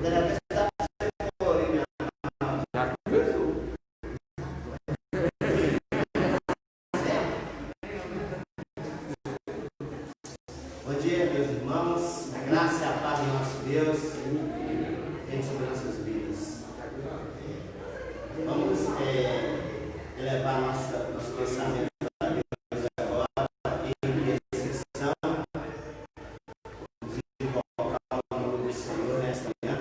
Bom dia, meus irmãos. A graça e a paz do nosso Deus tem sobre nossas vidas. Vamos elevar nosso pensamento a Deus agora em intercessão, de invocar o nome do Senhor nesta manhã.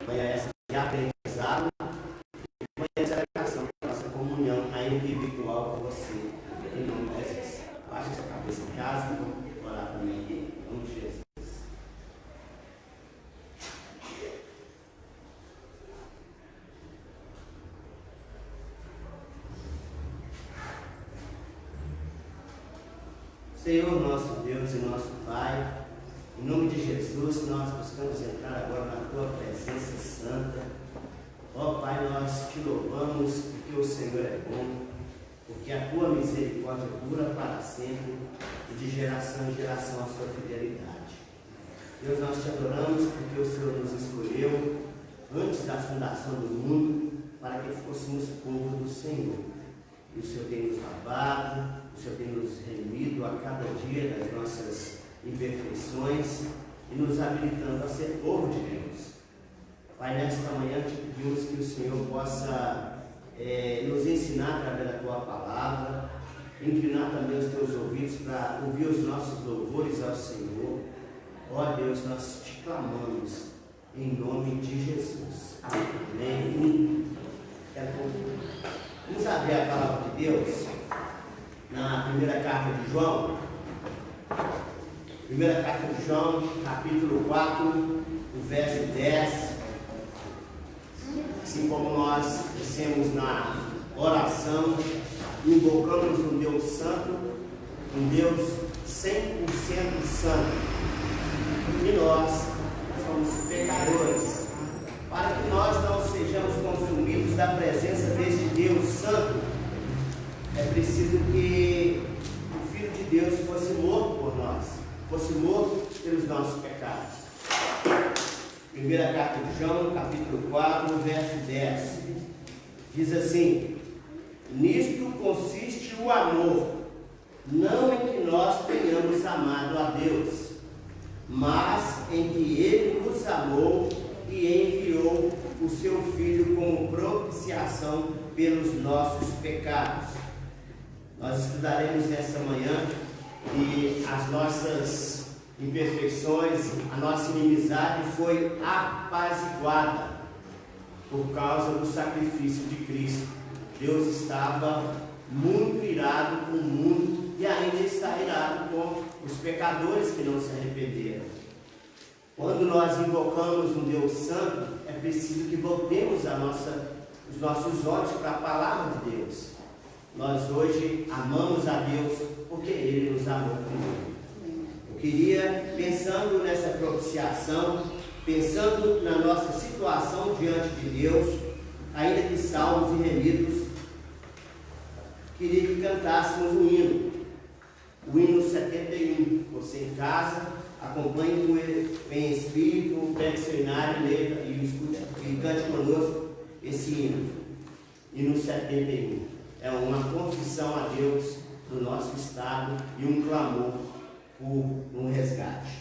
Manhã essa de aprendizado e manhã essa oração da nossa comunhão ainda virtual com você. Em nome de Jesus. Baixe sua cabeça em casa, vamos orar também aqui. Em nome de Jesus. Senhor, nosso Deus e nosso Pai, em nome de Jesus, nós buscamos entrar agora na Tua presença santa. Ó Pai, nós Te louvamos porque o Senhor é bom, porque a Tua misericórdia dura para sempre e de geração em geração a Sua fidelidade. Deus, nós Te adoramos porque o Senhor nos escolheu antes da fundação do mundo para que fôssemos povo do Senhor. E o Senhor tem nos lavado, o Senhor tem nos remido a cada dia das nossas imperfeições e nos habilitando a ser povo de Deus. Pai, nesta manhã te pedimos que o Senhor possa nos ensinar através da Tua palavra, inclinar também os Teus ouvidos para ouvir os nossos louvores ao Senhor. Ó Deus, nós Te clamamos em nome de Jesus. Amém. Vamos abrir a palavra de Deus na primeira carta de João. Primeira carta de João, capítulo 4, o verso 10. Assim como nós dissemos na oração, invocamos um Deus santo, um Deus 100% santo. E nós somos pecadores. Para que nós não sejamos consumidos da presença deste Deus santo, é preciso que o Filho de Deus fosse morto por nós, fosse morto pelos nossos pecados. Primeira carta de João, capítulo 4, verso 10. Diz assim: nisto consiste o amor, não em que nós tenhamos amado a Deus, mas em que Ele nos amou e enviou o seu Filho como propiciação pelos nossos pecados. Nós estudaremos nesta manhã e as nossas imperfeições, a nossa inimizade foi apaziguada por causa do sacrifício de Cristo. Deus estava muito irado com o mundo e ainda está irado com os pecadores que não se arrependeram. Quando nós invocamos um Deus santo, é preciso que voltemos os nossos olhos para a palavra de Deus. Nós hoje amamos a Deus porque Ele nos amou primeiro. Eu queria, pensando nessa propiciação, pensando na nossa situação diante de Deus, ainda que salvos e remidos, queria que cantássemos um hino, o hino 71. Você em casa, acompanhe em espírito, pegue seu inário, leia e cante conosco esse hino, hino 71. É uma confissão a Deus do nosso estado e um clamor por um resgate.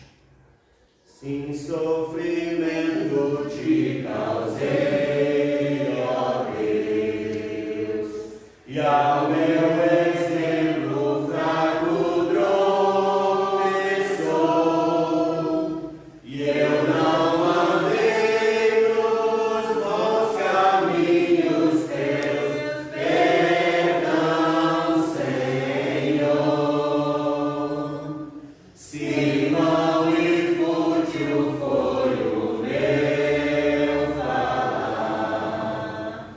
Sim, sofrimento te causei, ó Deus, e ao meu exemplo fraco tropeçou, e eu não andei nos bons caminhos teus, perdão, Senhor. Se vão e fútil foi o meu falar,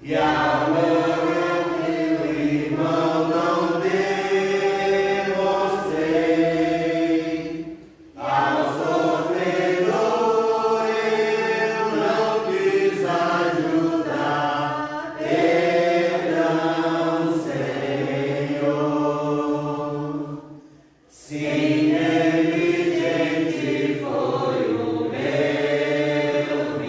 e ao meu irmão não demonstrei, ao sofredor eu não quis ajudar, perdão, Senhor. Sim, evidente foi o meu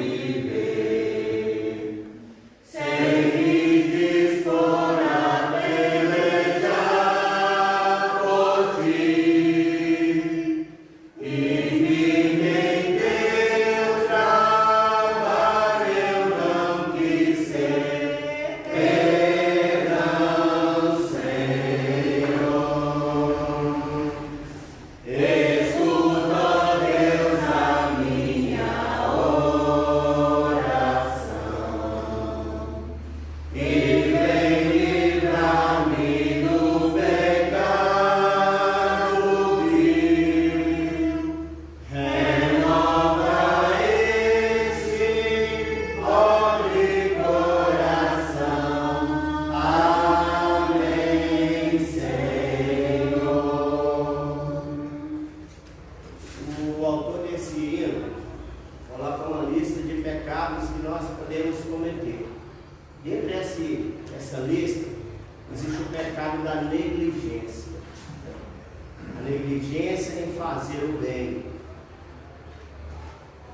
fazer o bem.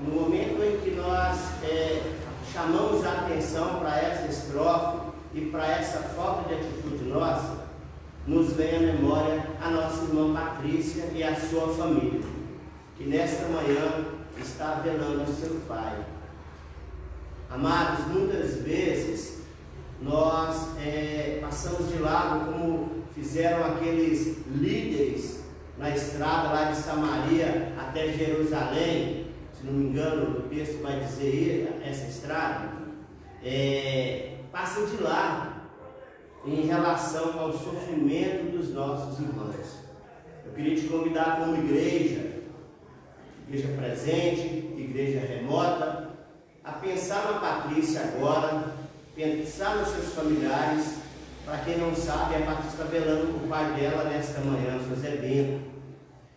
No momento em que nós chamamos a atenção para essa estrofe e para essa falta de atitude nossa, nos vem à memória a nossa irmã Patrícia e a sua família, que nesta manhã está velando o seu pai. Amados, muitas vezes nós passamos de lado, como fizeram aqueles líderes na estrada lá de Samaria até Jerusalém. Se não me engano, o texto vai dizer essa estrada. Passam de lado em relação ao sofrimento dos nossos irmãos. Eu queria te convidar como igreja presente, igreja remota, a pensar na Patrícia agora, pensar nos seus familiares. Para quem não sabe, a Patrícia está velando o pai dela nesta manhã, o seu Zé Bento.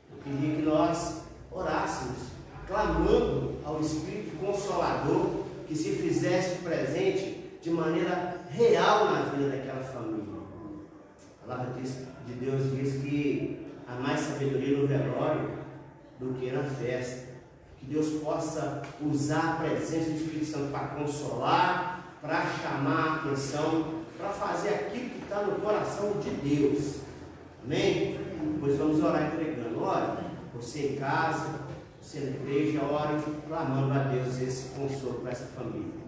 Eu queria que nós orássemos, clamando ao Espírito Consolador que se fizesse presente de maneira real na vida daquela família. A palavra de Deus diz que há mais sabedoria no velório do que na festa. Que Deus possa usar a presença do Espírito Santo para consolar, para chamar a atenção, para fazer aquilo que está no coração de Deus. Amém? Pois vamos orar entregando. Ora, você em casa, você na igreja, ore clamando a Deus esse consolo para essa família.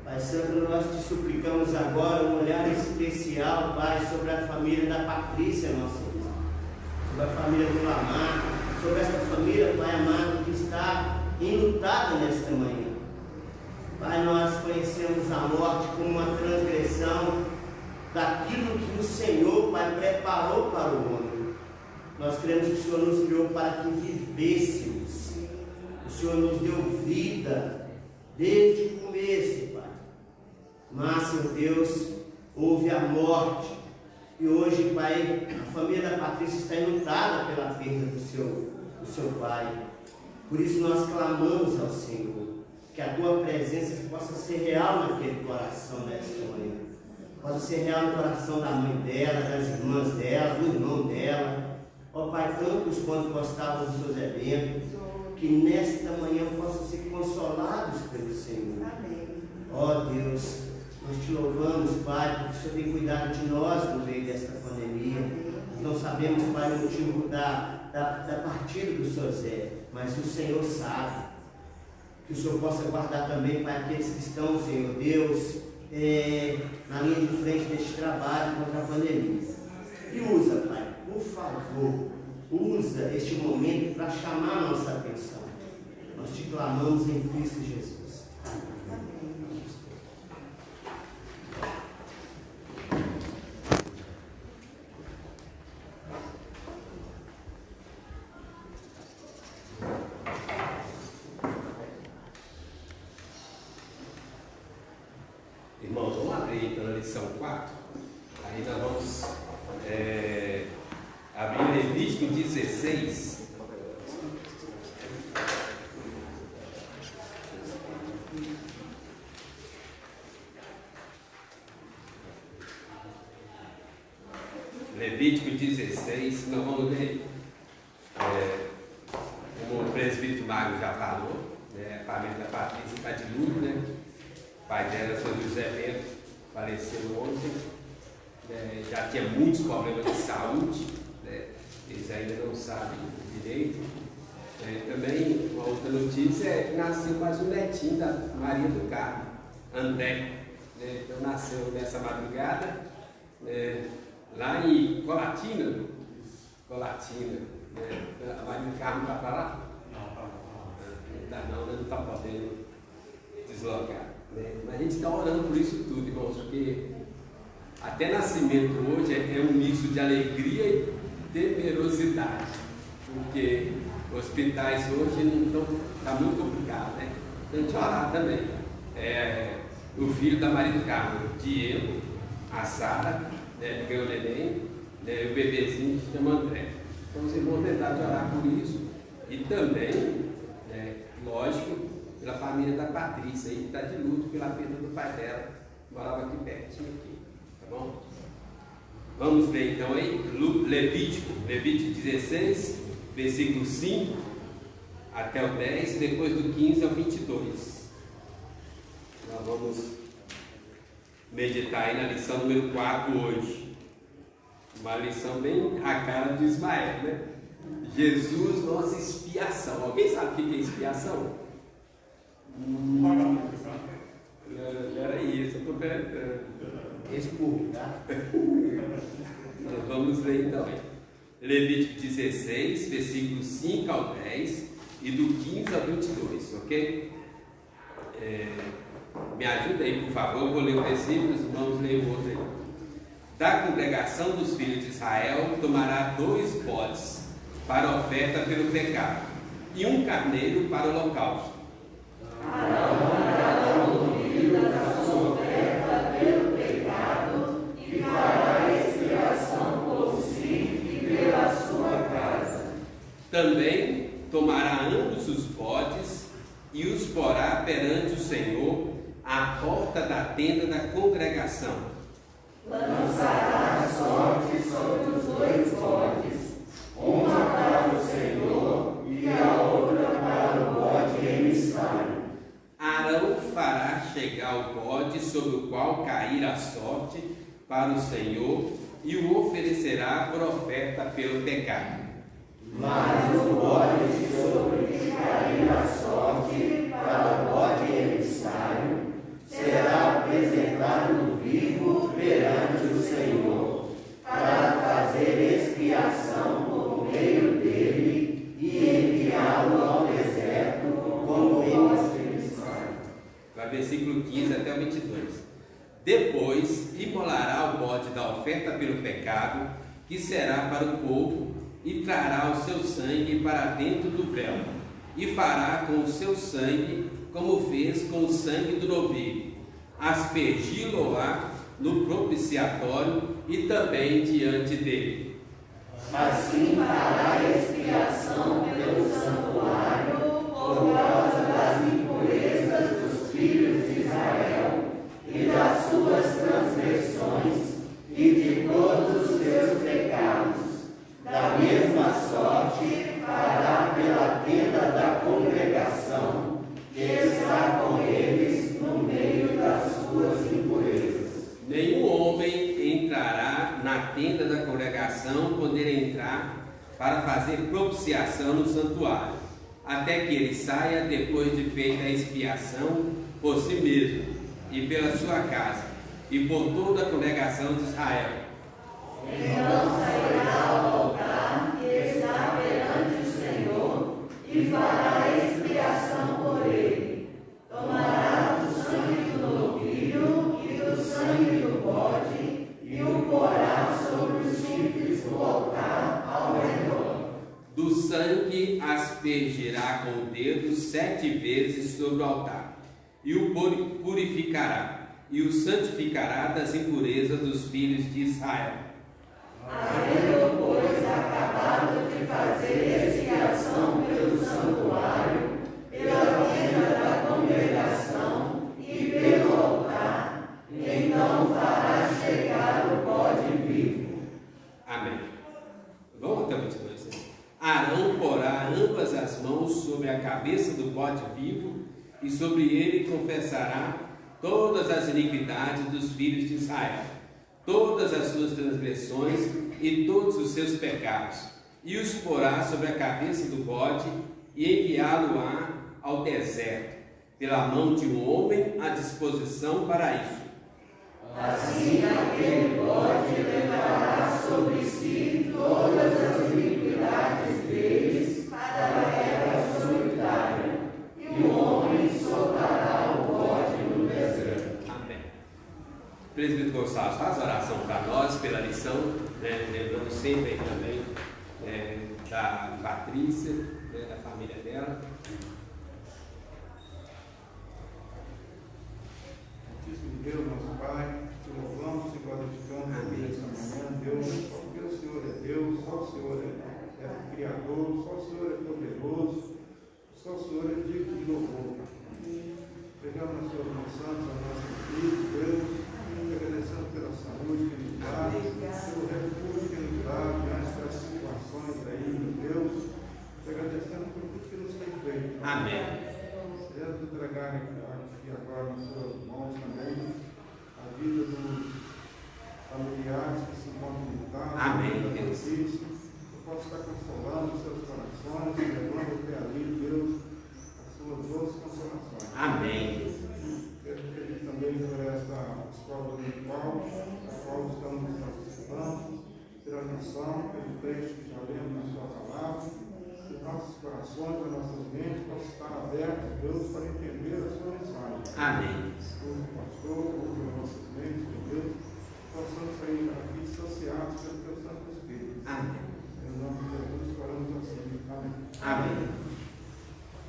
Pai Santo, nós te suplicamos agora um olhar especial, Pai, sobre a família da Patrícia, nosso irmão, sobre a família do Lamar, sobre essa família, Pai amado, que está enlutada nesta manhã. Pai, nós conhecemos a morte como uma transgressão daquilo que o Senhor, Pai, preparou para o homem. Nós cremos que o Senhor nos criou para que vivêssemos. O Senhor nos deu vida desde o começo, Pai. Mas, Senhor Deus, houve a morte. E hoje, Pai, a família da Patrícia está enlutada pela perda do seu pai. Por isso nós clamamos ao Senhor, que a Tua presença possa ser real naquele coração nesta manhã. Possa ser real no coração da mãe dela, das irmãs dela, do irmão dela. Ó Pai, tantos quanto gostavam dos seus eventos, que nesta manhã possam ser consolados pelo Senhor. Ó Deus, nós te louvamos, Pai, porque o Senhor tem cuidado de nós no meio desta pandemia. Nós não sabemos, Pai, o motivo da partida do Senhor Zé, mas o Senhor sabe. Que o Senhor possa guardar também, Pai, aqueles que estão, Senhor Deus, na linha de frente deste trabalho contra a pandemia. E usa, Pai, por favor, usa este momento para chamar a nossa atenção. Nós te clamamos em Cristo Jesus. Amém. Irmãos, vamos abrir então a lição 4. Aí nós vamos abrir Levítico 16. Levítico 16, nós vamos ler, como o presbítero Mário já falou, a família da Patrícia está de luto, né? O pai dela, seu José Bento, faleceu ontem, já tinha muitos problemas de saúde, eles ainda não sabem direito. Também, uma outra notícia é que nasceu mais um netinho da Maria do Carmo, André. Então nasceu nessa madrugada, lá em Colatina. A Maria do Carmo está para lá? Não está podendo deslocar. Mas a gente está orando por isso tudo, irmãos, porque até nascimento hoje é um misto de alegria e temerosidade, porque hospitais hoje não está muito complicado, né? Então a gente orar também. O filho da Maria do Carmo, Diego, a Sara, né, que ganhou o neném, né, e o bebezinho se chama André. Então vocês vão tentar de orar por isso. E também, né, lógico, pela família da Patrícia, aí, que está de luto pela perda do pai dela, morava aqui pertinho aqui, tá bom? Vamos ver então aí, Levítico 16, versículo 5 até o 10, e depois do 15 ao 22. Nós vamos meditar aí na lição número 4 hoje. Uma lição bem a cara de Ismael, né? Jesus, nossa expiação. Alguém sabe o que é expiação? Era isso, eu estou perguntando. Expurgar. Vamos ler então. Levítico 16, versículos 5 ao 10 e do 15 ao 22, ok? Me ajuda aí, por favor. Eu vou ler o versículo, os irmãos leem o outro aí. Da congregação dos filhos de Israel tomará 2 bodes para a oferta pelo pecado e um carneiro para o holocausto. Arão o filho da sua oferta pelo pecado e fará expiação por si e pela sua casa. Também tomará ambos os bodes e os porá perante o Senhor à porta da tenda da congregação. Lançará a sorte sobre os 2 bodes, uma para o Senhor e a outra para o bode emissário. Arão fará chegar o bode sobre o qual cair a sorte para o Senhor e o oferecerá por oferta pelo pecado. Mas o bode sobre que cair a sorte para o bode emissário será apresentado vivo perante o Senhor, para fazer expiação por meio dele e enviá-lo ao deserto como bode emissário. Vai versículo 15 até o 22. Depois imolará o bode da oferta pelo pecado, que será para o povo, e trará o seu sangue para dentro do véu, e fará com o seu sangue como fez com o sangue do novilho, aspergi-lo-á no propiciatório e também diante dele. Assim fará expiação pelo santuário por causa das impurezas dos filhos de Israel e das suas transgressões e de todos os seus pecados. Da mesma sorte fará pela tenda da congregação, que está com eles no meio das suas impurezas. Nenhum homem entrará na tenda da congregação quando ele entrar para fazer propiciação no santuário, até que ele saia depois de feita a expiação por si mesmo e pela sua casa e por toda a congregação de Israel. Então sairá ao altar que está perante o Senhor e fará expiação por ele. Tomará do sangue do novilho e do sangue do bode e o porá sobre os chifres do altar ao redor. Do sangue aspergirá com o dedo 7 vezes sobre o altar e o purificará e o santificará das impurezas dos filhos de Israel. Havendo, pois, acabado de fazer expiação pelo santuário, pela tenda da congregação e pelo altar, então fará chegar o bode vivo. Amém. Vamos até o 22. Arão porá ambas as mãos sobre a cabeça do bode vivo e sobre ele confessará todas as iniquidades dos filhos de Israel, todas as suas transgressões e todos os seus pecados, e os porá sobre a cabeça do bode e enviá-lo-á ao deserto, pela mão de um homem à disposição para isso. Assim aquele bode levará sobre si todas as iniquidades deles para a terra solitária, e o homem soltará o bode no deserto. Amém. Presbítero Gonçalves, faz oração para nós pela lição, né? Lembrando sempre aí também da Patrícia, né? Da família dela. Santíssimo Deus, nosso Pai, te louvamos e Criador, só o Senhor é poderoso, só o Senhor é digno de louvor. Pegamos as suas mãos santas, a nossa vida, Deus, agradecendo pela saúde que nos dá, pelo refúgio que nos dá diante das situações aí, meu Deus, agradecendo por tudo que nos tem feito. Amém. Quero entregar aqui agora nas suas mãos também a vida dos familiares que se encontram em casa. Amém, Deus. Eu posso estar consolando os seus corações, levando até ali, Deus, as suas doces consolações. Amém. Quero pedir também por esta escola virtual, a qual estamos participando, pela missão, pelo texto que já lemos na sua palavra. Que nossos corações, as nossas mentes possam estar abertos, Deus, para entender a sua mensagem. Amém. O pastor, ouve as nossas mentes, meu Deus, possamos sair daqui saciados pelo teu Santo Espírito. Amém. Em nome de Jesus, oramos assim. Amém. Amém.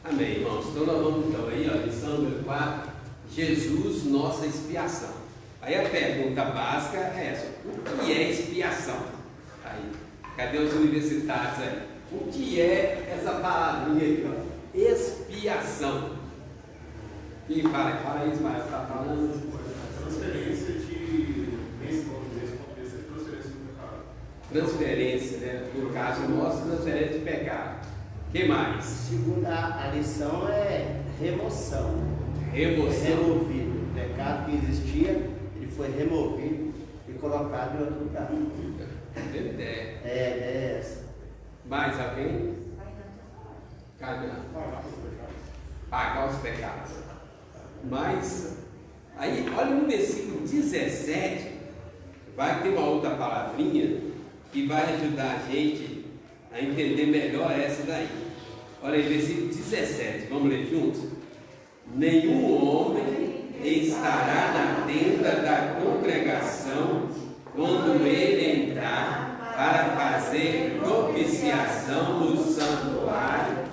Amém, irmãos. Então nós vamos então aí, ó, lição número 4, Jesus, nossa expiação. Aí a pergunta básica é essa: o que é expiação? Aí, cadê os universitários aí? O que é essa palavrinha aqui, ó? Expiação. Quem fala? Fala aí, Ismael, está falando. Transferência de bens é transferência do pecado. Transferência, né? No caso nosso, transferência de pecado. O que mais? Segunda a lição é remoção. Remoção. Removido. O pecado que existia, ele foi removido e colocado em outro lugar. É essa. Mais alguém? Caminhar. Pagar os pecados. Mas, aí, olha no versículo 17, vai ter uma outra palavrinha que vai ajudar a gente a entender melhor essa daí. Olha aí, versículo 17, vamos ler juntos? Nenhum homem estará na tenda da congregação quando ele entrar para fazer propiciação no santuário,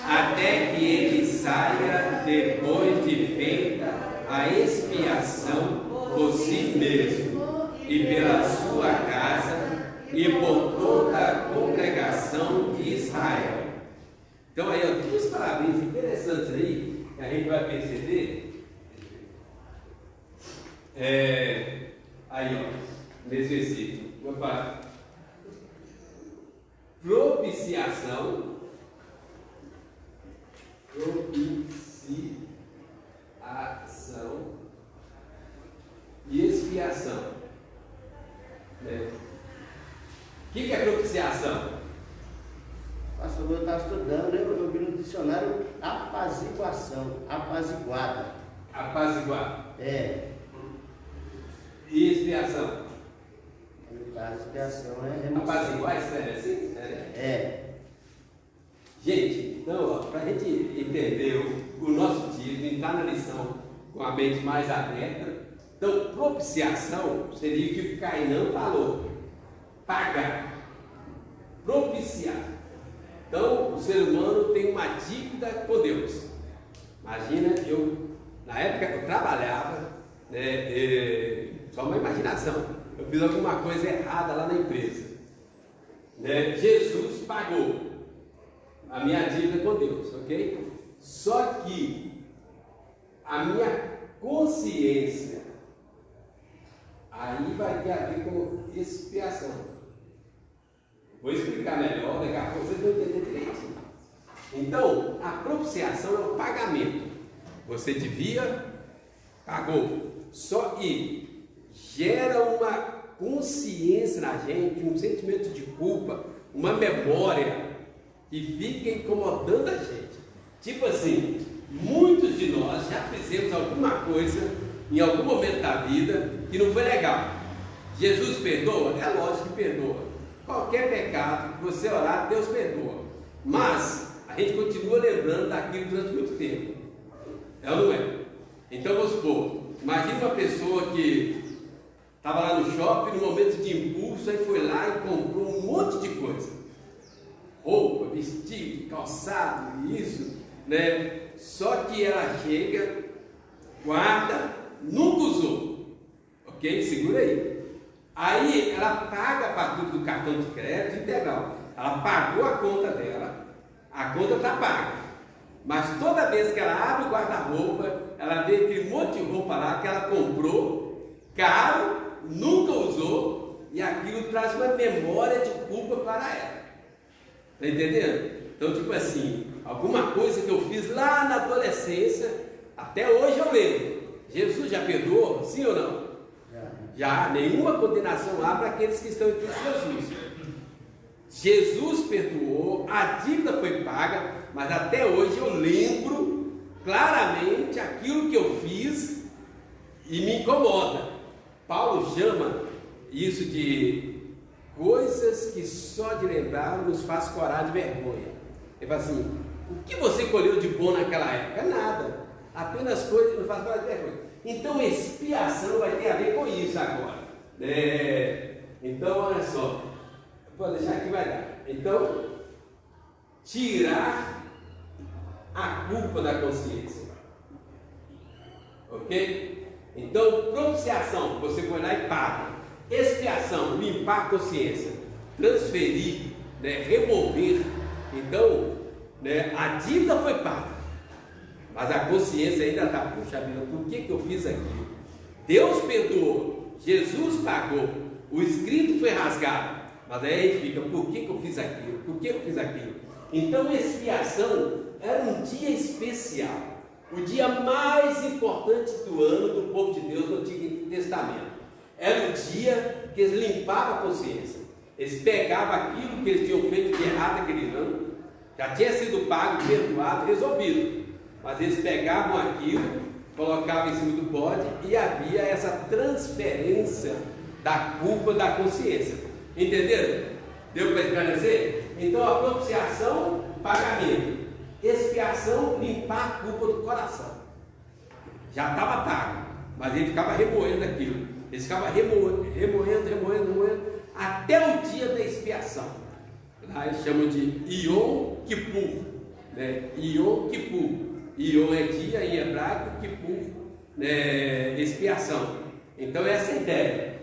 até que ele saia depois de feita a expiação por si mesmo e pela sua casa e por toda a congregação de Israel. Então aí, ó, duas palavrinhas interessantes aí que a gente vai perceber. Aí, ó, nesse versículo, vou falar. Propiciação e expiação. O que é propiciação? Pastor, eu estava estudando, eu vi no dicionário apaziguação, apaziguada. Apaziguar. É. E expiação? No caso, expiação é remoção. Apaziguar, é assim? É. Gente, então, para a gente entender o nosso título, entrar na lição com a mente mais aberta, então, propiciação seria o que o Cainã falou: pagar, propiciar. Então, o ser humano tem uma dívida com Deus. Imagina, na época que eu trabalhava, né, só uma imaginação, eu fiz alguma coisa errada lá na empresa, né? Jesus pagou a minha dívida com Deus, ok? Só que a minha consciência aí vai ter a ver com expiação. Vou explicar melhor, daqui a pouco vocês vão entender direitinho. Então, a propiciação é o pagamento. Você devia, pagou. Só que gera uma consciência na gente, um sentimento de culpa, uma memória que fica incomodando a gente. Tipo assim, muitos de nós já fizemos alguma coisa em algum momento da vida que não foi legal. Jesus perdoa? É lógico que perdoa. Qualquer pecado que você orar, Deus perdoa. Mas a gente continua lembrando daquilo durante muito tempo. É ou não é? Então vamos supor, imagine uma pessoa que estava lá no shopping, no momento de impulso, aí foi lá e comprou um monte de coisa. Roupa, vestido, calçado, isso, né? Só que ela chega, guarda, nunca usou. Ok? Segura aí. Aí ela paga a fatura do cartão de crédito integral. ela pagou a conta dela, a conta está paga. Mas toda vez que ela abre o guarda-roupa, ela vê aquele monte de roupa lá que ela comprou, caro, nunca usou, e aquilo traz uma memória de culpa para ela. Está entendendo? Então, tipo assim, alguma coisa que eu fiz lá na adolescência, até hoje eu lembro. Jesus já perdoou? Sim ou não? Já. Nenhuma condenação há para aqueles que estão em Cristo Jesus. Jesus perdoou, a dívida foi paga, mas até hoje eu lembro claramente aquilo que eu fiz e me incomoda. Paulo chama isso de coisas que só de lembrar nos faz corar de vergonha. Ele fala assim: o que você colheu de bom naquela época? Nada, apenas coisas que nos faz corar de vergonha. Então expiação vai ter a ver com isso agora. Então olha só, vou deixar aqui, vai dar. Então, tirar a culpa da consciência, ok? Então, propiciação, você vai lá e paga. Expiação, limpar a consciência, transferir, remover. Então, a dívida foi paga, mas a consciência ainda está, puxa vida, por que eu fiz aquilo? Deus perdoou, Jesus pagou, o escrito foi rasgado, mas aí a gente fica, por que eu fiz aquilo? Por que eu fiz aquilo? Então, expiação era um dia especial, o dia mais importante do ano do povo de Deus no Antigo Testamento. Era o dia que eles limpavam a consciência. Eles pegavam aquilo que eles tinham feito de errado naquele ano, já tinha sido pago, perdoado, resolvido. Mas eles pegavam aquilo, colocavam em cima do bode e havia essa transferência da culpa da consciência. Entenderam? Deu para esclarecer? Então a propiciação, pagamento. Expiação, limpar a culpa do coração. Já estava pago, mas ele ficava remoendo aquilo. Ele ficava remoendo, até o dia da expiação. Lá eles chamam de Yom Kippur, Yom Kippur. Yom é dia em hebraico, Kippur, expiação. Então essa é a ideia.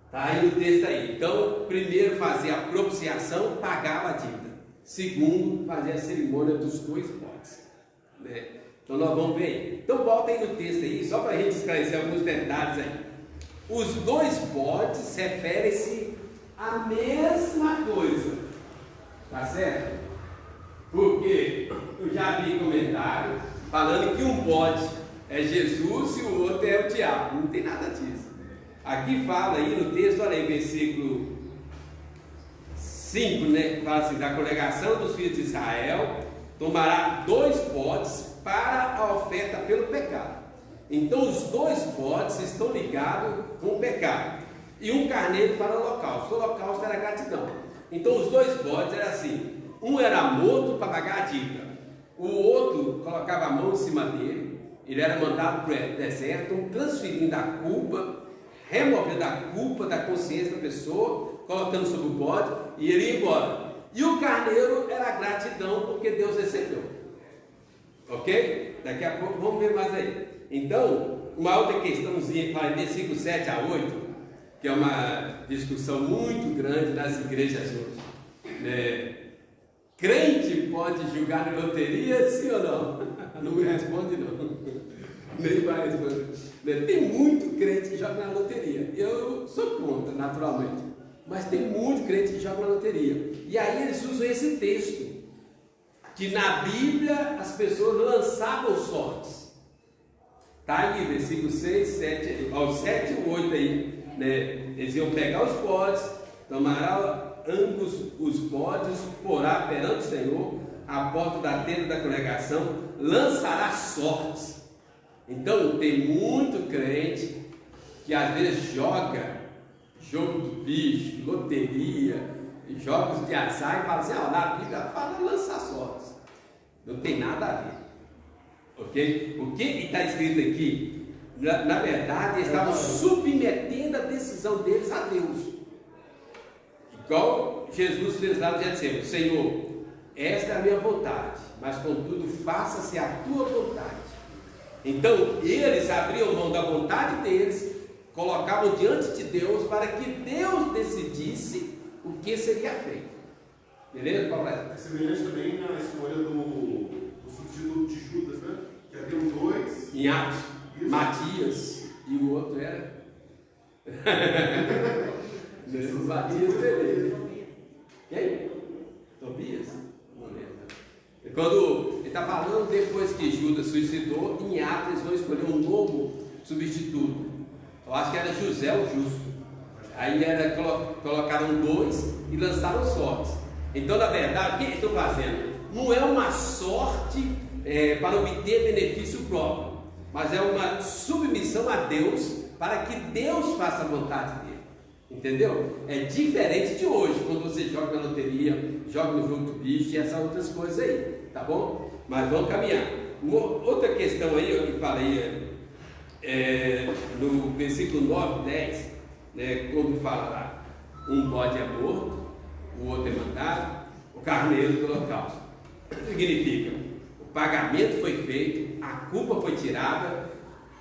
Está aí o texto aí. Então, primeiro fazia a propiciação, pagava a dívida. Segundo, fazia a cerimônia dos 2 bodes. Então nós vamos ver aí. Então volta aí no texto aí, só para a gente esclarecer alguns detalhes aí. Os 2 bodes referem-se à mesma coisa, tá certo? Porque eu já vi comentário falando que um bode é Jesus e o outro é o diabo. Não tem nada disso. Aqui fala aí no texto, olha aí, versículo 5, fala assim: da congregação dos filhos de Israel tomará 2 bodes para a oferta pelo pecado. Então os 2 bodes estão ligados com o pecado, e um carneiro para o holocausto. O holocausto era gratidão. Então os 2 bodes eram assim: um era morto para pagar a dívida, o outro colocava a mão em cima dele, ele era mandado para o deserto, transferindo a culpa, removendo a culpa da consciência da pessoa, colocando sobre o bode, e ele ia embora. E o carneiro era a gratidão, porque Deus recebeu. Ok? Daqui a pouco vamos ver mais aí. Então, uma outra questãozinha que fala em versículo 7 a 8, que é uma discussão muito grande nas igrejas hoje. Crente pode julgar na loteria, sim ou não? Não me responde não. Nem vai responder. Tem muito crente que joga na loteria. Eu sou contra, naturalmente. Mas tem muito crente que joga na loteria. E aí eles usam esse texto, que na Bíblia as pessoas lançavam sortes. Está aí, versículo 6, 7, ao 7 e 8 aí. Eles iam pegar os bodes, tomará ambos os bodes, porá perante o Senhor, à porta da tenda da congregação, lançará sortes. Então tem muito crente que às vezes joga jogo do bicho, loteria, jogos de azar e fala assim: na Bíblia fala lançar sortes. Não tem nada a ver. Ok? O que está escrito aqui, na verdade, eles estavam submetendo a decisão deles a Deus. Igual Jesus fez lá no Getsemane: Senhor, esta é a minha vontade, mas contudo faça-se a tua vontade. Então eles abriam mão da vontade deles, colocavam diante de Deus para que Deus decidisse o que seria feito. Beleza? Qual é? É semelhante também na escolha do substituto de Judas, né? Que havia dois. Em Atos, Isso. Matias e o outro era. Matias Pereira. Quem? Tobias? Não lembro. Quando ele está falando, depois que Judas suicidou, em Atos eles vão escolher um novo substituto. Eu acho que era José o Justo. Aí colocaram dois e lançaram sortes. Então, na verdade, o que eles estão fazendo? Não é uma sorte para obter benefício próprio, mas é uma submissão a Deus para que Deus faça a vontade dele. Entendeu? É diferente de hoje, quando você joga na loteria, joga no jogo do bicho e essas outras coisas aí, tá bom? Mas vamos caminhar. Outra questão aí, eu falei no versículo 9, 10, né, quando fala lá, um bode é morto, o outro é mandado, o carneiro do holocausto. Significa, o pagamento foi feito, a culpa foi tirada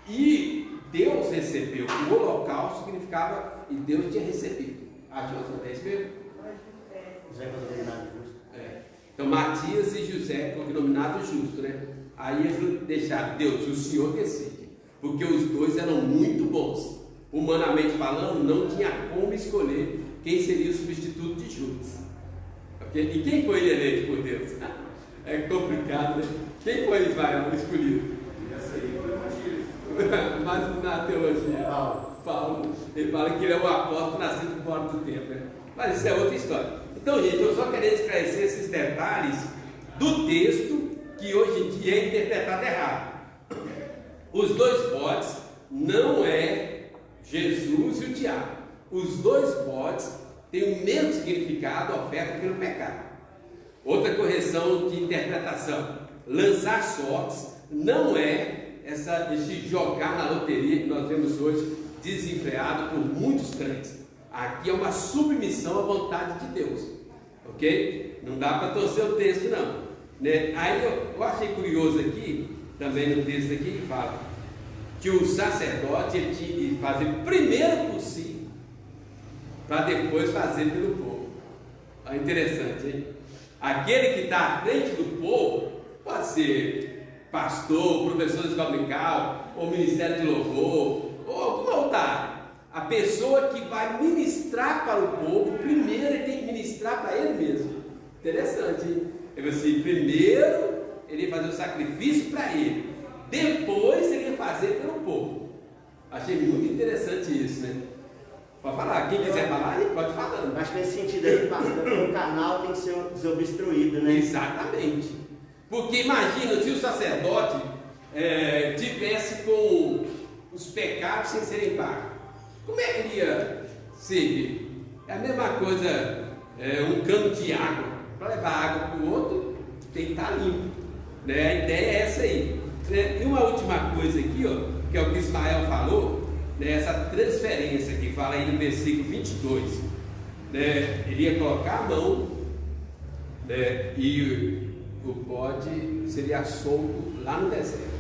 e Deus recebeu. O holocausto significava e Deus tinha recebido. Achou essa vez mesmo? José foi denominado justo. Então Matias e José foram denominados justos, né? Aí eles deixaram Deus, o Senhor decide, porque os dois eram muito bons. Humanamente falando, não tinha como escolher quem seria o substituto de Judas. Okay? E quem foi eleito por Deus? É complicado, né? Quem foi Israel escolhido? Essa aí foi Matias. Mas na teologia, Paulo, ele fala que ele é o apóstolo nascido fora do tempo, né? Mas isso é outra história. Então, gente, eu só queria esclarecer esses detalhes do texto que hoje em dia é interpretado errado. Os dois bodes não é Jesus e o diabo. Os dois bodes têm o mesmo significado, oferta pelo pecado. Outra correção de interpretação: lançar sortes não é esse jogar na loteria que nós vemos hoje desenfreado por muitos crentes. Aqui é uma submissão à vontade de Deus, ok? Não dá para torcer o texto não, né? Aí eu achei curioso aqui, também no texto aqui, que fala que o sacerdote ele tinha que fazer primeiro por si, para depois fazer pelo povo. É interessante, hein? Aquele que está à frente do povo pode ser pastor, professor de escola dominical, ou ministério de louvor, ou algum altar. A pessoa que vai ministrar para o povo, primeiro ele tem que ministrar para ele mesmo. Interessante, hein? Ele assim, primeiro ele ia fazer o sacrifício para ele, depois ele ia fazer pelo povo. Achei muito interessante isso, né? Pode falar, quem quiser falar, aí pode falar. Acho que nesse sentido aí, pastor, o canal tem que ser desobstruído, né? Exatamente. Porque imagina se o sacerdote tivesse com os pecados sem serem pagos. Como é que ele ia servir? É a mesma coisa, um cano de água. Para levar água para o outro, tem que estar limpo. Né? A ideia é essa aí. E uma última coisa aqui, ó, que é o que Ismael falou, né? Essa transferência que fala aí no versículo 22. Né? Ele ia colocar a mão, né? E o bode seria solto lá no deserto.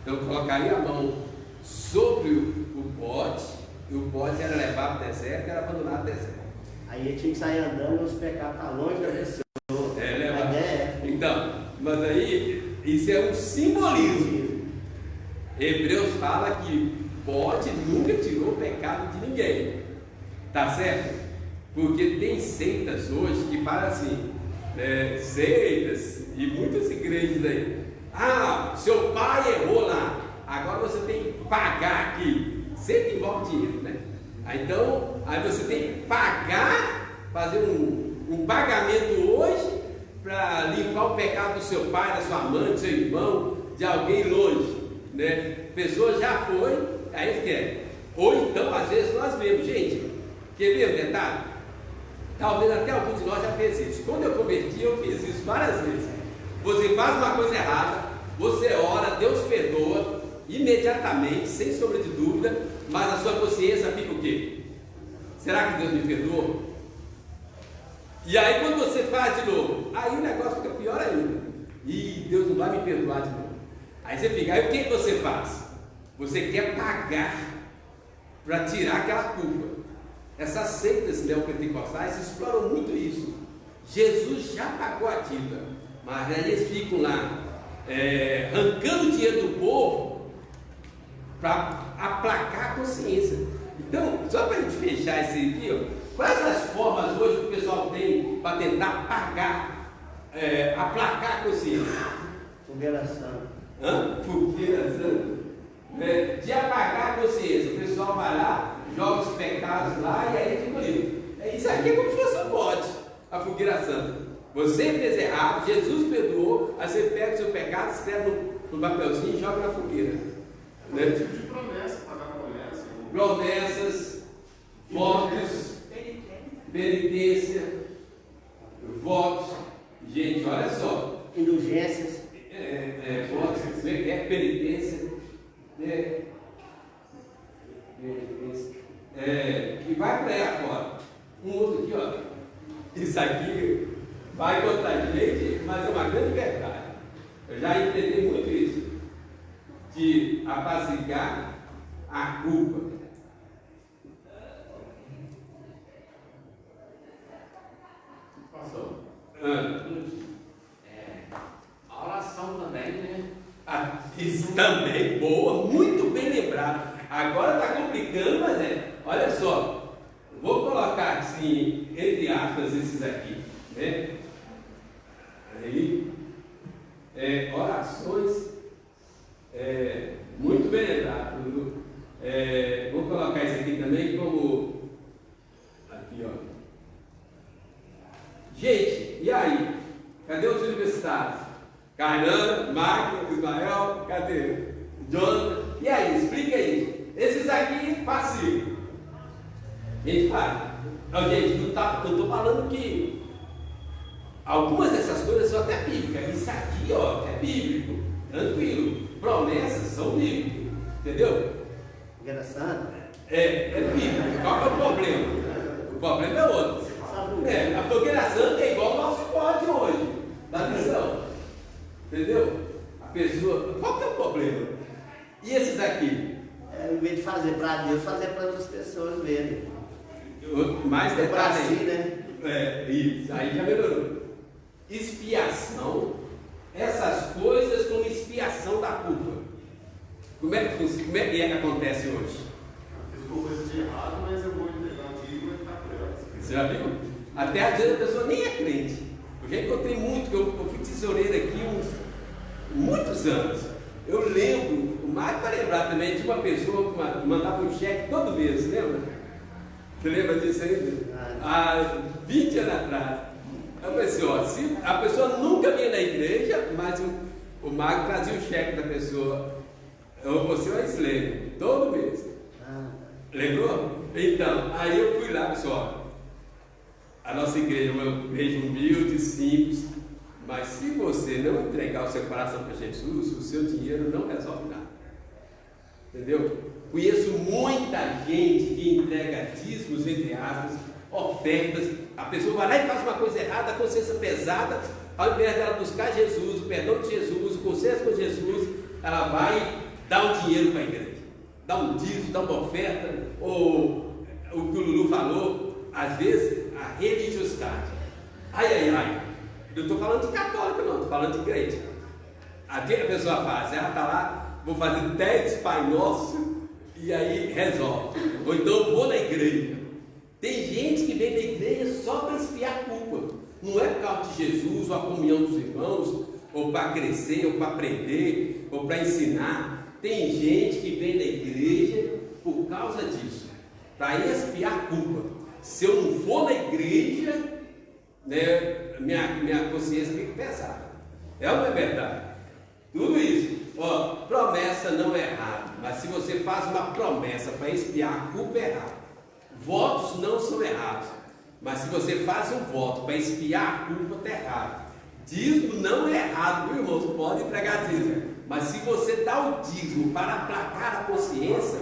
Então colocaria a mão sobre o bode, e o bode era levado ao deserto e era abandonado no deserto. Aí ele tinha que sair andando e os pecados estão longe da pessoa. Então, mas aí isso é um simbolismo. Hebreus fala que bode nunca tirou o pecado de ninguém. Tá certo? Porque tem seitas hoje que falam assim, seitas e muitas igrejas aí. Ah, seu pai errou lá, agora você tem que pagar aqui. Sempre envolve dinheiro, né? Então, aí você tem que pagar, fazer um pagamento hoje para limpar o pecado do seu pai, da sua mãe, do seu irmão, de alguém longe, né? A pessoa já foi, aí quer. Ou então, às vezes, nós vemos, gente, quer ver o detalhe? Talvez até algum de nós já fez isso. Quando eu converti, eu fiz isso várias vezes. Você faz uma coisa errada, você ora, Deus perdoa, imediatamente, sem sombra de dúvida, mas a sua consciência fica o quê? Será que Deus me perdoou? E aí quando você faz de novo, aí o negócio fica pior ainda. E Deus não vai me perdoar de novo. Aí você fica, aí o que você faz? Você quer pagar para tirar aquela culpa. Essas seitas neopentecostais exploram muito isso. Jesus já pagou a dívida, mas aí eles ficam lá arrancando o dinheiro do povo para aplacar a consciência. Então, só para a gente fechar esse aqui, ó, quais as formas hoje que o pessoal tem para tentar pagar, aplacar a consciência? Fogueira santa. Fogueira santa. De apagar a consciência. O pessoal vai lá, joga os pecados lá e aí fica livre. Isso aqui é como se fosse um bote, a fogueira santa. Você fez errado, Jesus perdoou, aí você pega o seu pecado, escreve no papelzinho e joga na fogueira. É tipo de promessa, pagar promessa. Promessas, votos, penitência, votos. Gente, olha só. Indulgências. Votos, penitência. E vai para aí afora. Um outro aqui, ó. Isso aqui vai contra a gente, mas é uma grande verdade. Eu já entendi muito isso. De apaziguar a culpa. Passou. A oração também, né? Isso também, boa, muito bem lembrado. Agora está complicando, mas olha só, vou colocar assim, entre aspas, esses aqui, né? Aí, orações, muito bem lembrado. Vou colocar isso aqui também como, aqui ó. Gente, e aí? Cadê os universitários? Kainan, Marco, Ismael, cadê? Jonathan, e aí? Explica aí. Esses aqui, passivos. A gente fala. Não, gente, não estou falando que algumas dessas coisas são até bíblicas. Isso aqui, ó, é bíblico. Tranquilo. Promessas são bíblicas. Entendeu? Fogueira santa. É bíblico. Qual que é o problema? O problema é outro. A fogueira santa é igual ao nosso código hoje. Da missão. Entendeu? A pessoa. Qual que é o problema? E esses aqui? Em vez de fazer para Deus, fazer para outras pessoas verem. Mais Para detalhe si, aí. né? Isso, aí já melhorou. Expiação, essas coisas como expiação da culpa. Como é que funciona? Como é que acontece hoje? Fiz uma coisa de errado, mas eu vou entregar o dízimo e ficar por ela. Você já viu? Até às vezes a pessoa nem é crente. Eu já encontrei muito, que eu fui tesoureiro aqui muitos anos. Eu lembro, o Marco vai lembrar também de uma pessoa que mandava um cheque todo mês, lembra? Você lembra disso ainda? Há 20 anos atrás. Eu pensei, ó, se a pessoa nunca vinha na igreja, mas o Marco trazia o cheque da pessoa. Você é slave, todo mês. Lembrou? Então, aí eu fui lá, pessoal. A nossa igreja é uma igreja humilde, simples, mas se você não entregar o seu coração para Jesus, o seu dinheiro não resolve nada. Entendeu? Conheço muita gente que entrega dízimos, entre aspas, ofertas. A pessoa vai lá e faz uma coisa errada, a consciência pesada, ao invés dela buscar Jesus, o perdão de Jesus, o conserto com Jesus, ela vai dar um dinheiro para a igreja. Dá um dízimo, dá uma oferta, ou o que o Lulu falou, às vezes, a religiosidade. Ai. Eu estou falando de católico, não, estou falando de crente. A pessoa faz, ela está lá, vou fazer 10 Pai Nosso e aí resolve. Ou então vou na igreja. Tem gente que vem na igreja só para expiar culpa. Não é por causa de Jesus, ou a comunhão dos irmãos, ou para crescer, ou para aprender, ou para ensinar. Tem gente que vem na igreja por causa disso, para expiar culpa. Se eu não for na igreja, né, minha consciência fica pesada. É ou não é verdade? Tudo isso. Ó, promessa não é errado, mas se você faz uma promessa para expiar a culpa, é errado. Votos não são errados, mas se você faz um voto para expiar a culpa, está errado. Dízimo não é errado, viu, irmãos? Pode entregar dízimo, mas se você dá o dízimo para aplacar a consciência,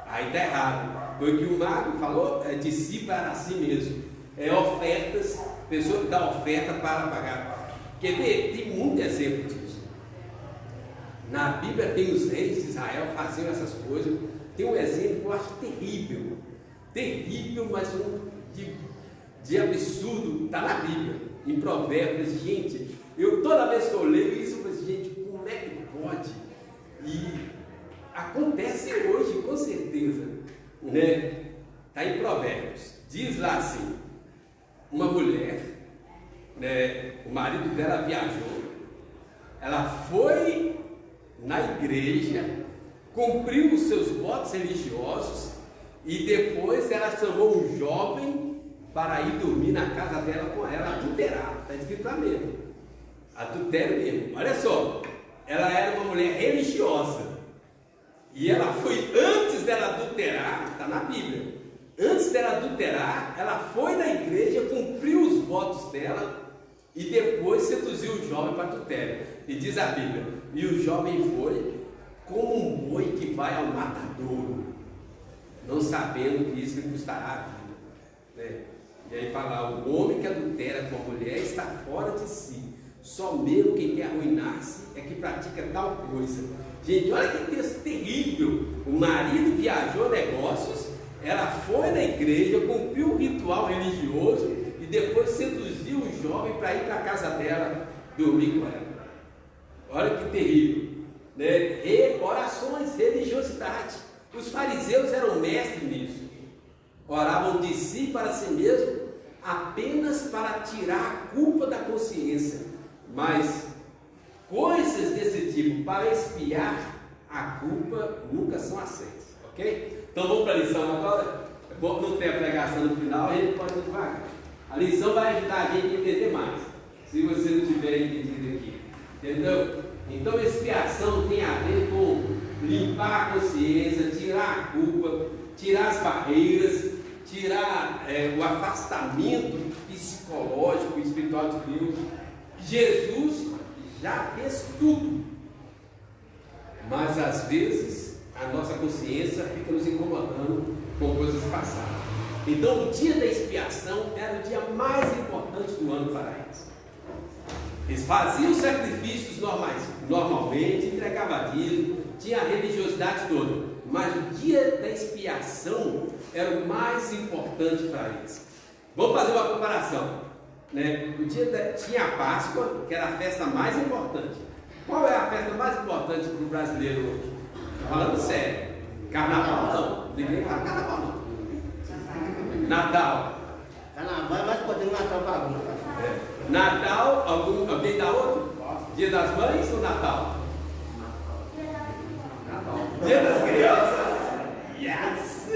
aí está errado. Foi o que o Mago falou, de si para si mesmo. É ofertas, pessoa que dá oferta para pagar. Quer ver? Tem muito exemplo disso. Na Bíblia tem os reis de Israel faziam essas coisas. Tem um exemplo que eu acho terrível, mas de absurdo está na Bíblia, em Provérbios. Gente, toda vez que eu leio isso, eu falo assim, gente, como é que pode? E acontece hoje, com certeza, né? Está em Provérbios, diz lá assim, uma mulher, né, o marido dela viajou, ela foi na igreja, cumpriu os seus votos religiosos e depois ela chamou um jovem para ir dormir na casa dela com ela, adulterado, está escrito lá mesmo, adultério mesmo. Olha só, ela era uma mulher religiosa e ela foi, antes dela adulterar, está na Bíblia, antes dela adulterar, ela foi na igreja, cumpriu os votos dela e depois seduziu o jovem para adultério. E diz a Bíblia, e o jovem foi como um boi que vai ao matadouro, não sabendo que isso lhe custará a vida, né? E aí fala, o homem que adultera com a mulher está fora de si, só mesmo quem quer arruinar-se é que pratica tal coisa. Gente, olha que texto terrível. O marido viajou negócios, ela foi na igreja, cumpriu o ritual religioso e depois seduziu o jovem para ir para a casa dela dormir com ela. Olha que terrível, né? Orações, religiosidade. Os fariseus eram mestres nisso. Oravam de si para si mesmo, apenas para tirar a culpa da consciência. Mas coisas desse tipo, para expiar a culpa, nunca são aceitas, ok? Então vamos para a lição agora. É bom que não tenha pregação no final, a gente pode ir devagar. A lição vai ajudar a gente a entender mais, se você não tiver entendido aqui, entendeu? Então expiação tem a ver com limpar a consciência, tirar a culpa, tirar as barreiras, tirar o afastamento psicológico e espiritual de Deus. Jesus já fez tudo, mas às vezes a nossa consciência fica nos incomodando com coisas passadas. Então o dia da expiação era o dia mais importante do ano para eles. Eles faziam os sacrifícios normalmente, entregavam dízimo, tinha a religiosidade toda, mas o dia da expiação era o mais importante para eles. Vamos fazer uma comparação, né? Tinha a Páscoa, que era a festa mais importante. Qual é a festa mais importante para o brasileiro hoje? Falando sério, carnaval não, ninguém fala carnaval não. Natal. Carnaval é mais importante que Natal bagunça. Natal, alguém dá outro? Dia das Mães ou Natal? Dia das Crianças? Yes!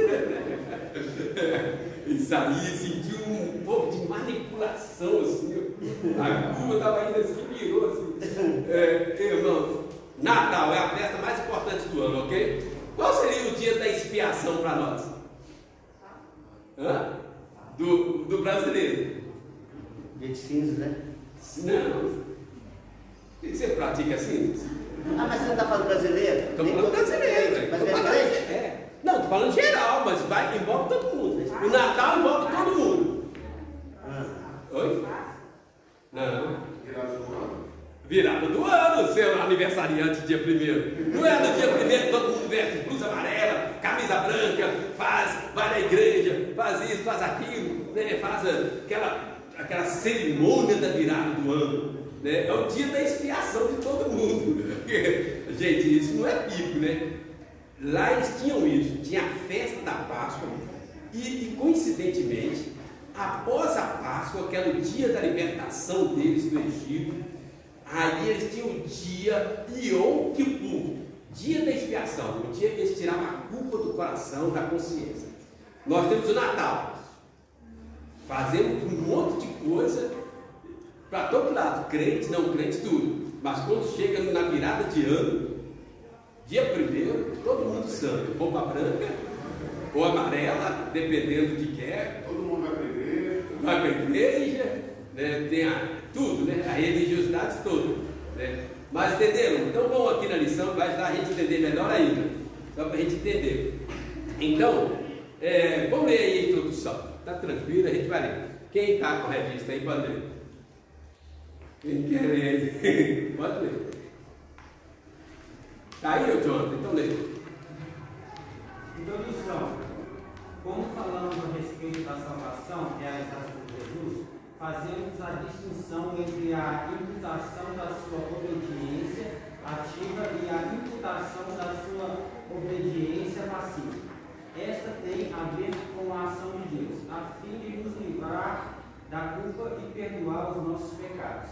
Isaías sentiu um pouco de manipulação assim. A curva estava indo assim, virou assim. Irmãos, Natal é a festa mais importante do ano, ok? Qual seria o dia da expiação para nós? Do brasileiro? Dia de cinza, né? Não. Você pratica cinza? Mas você não está falando brasileiro? Estou falando brasileiro, velho. Mas é diferente? Não, estou falando geral, mas envolve todo mundo. O Natal envolve todo mundo. Oi? Não. Virada do ano, seu aniversariante dia 1º. Não é no dia 1º todo mundo veste blusa amarela, camisa branca, vai na igreja, faz isso, faz aquilo, né? Faz aquela cerimônia da virada do ano. Né? É o dia da expiação de todo mundo. Gente, isso não é bíblico, né? Lá eles tinham isso, tinha a festa da Páscoa e coincidentemente, após a Páscoa, que era o dia da libertação deles do Egito, aí eles tinham o dia Yom Kippur, dia da expiação, o dia que eles tiravam a culpa do coração, da consciência. Nós temos o Natal, fazemos um monte de coisa para todo lado, crente, não crente, tudo. Mas quando chega na virada de ano, dia 1º, todo mundo santo, roupa branca ou amarela, dependendo de que é. Todo mundo vai para a igreja. Vai para a igreja, né? Tem tudo, né? A religiosidade toda. Né? Mas entenderam? Então vamos aqui na lição, vai ajudar a gente a entender melhor ainda. Só para a gente entender. Então, vamos ler aí a introdução. Está tranquilo, a gente vai ler. Quem está com a revista aí pode ler. Quem quer ler? Pode ler. Está aí, Jonathan? Então lê. Introdução. Como falamos a respeito da salvação realizada por fazemos a distinção entre a imputação da sua obediência ativa e a imputação da sua obediência passiva. Esta tem a ver com a ação de Deus, a fim de nos livrar da culpa e perdoar os nossos pecados.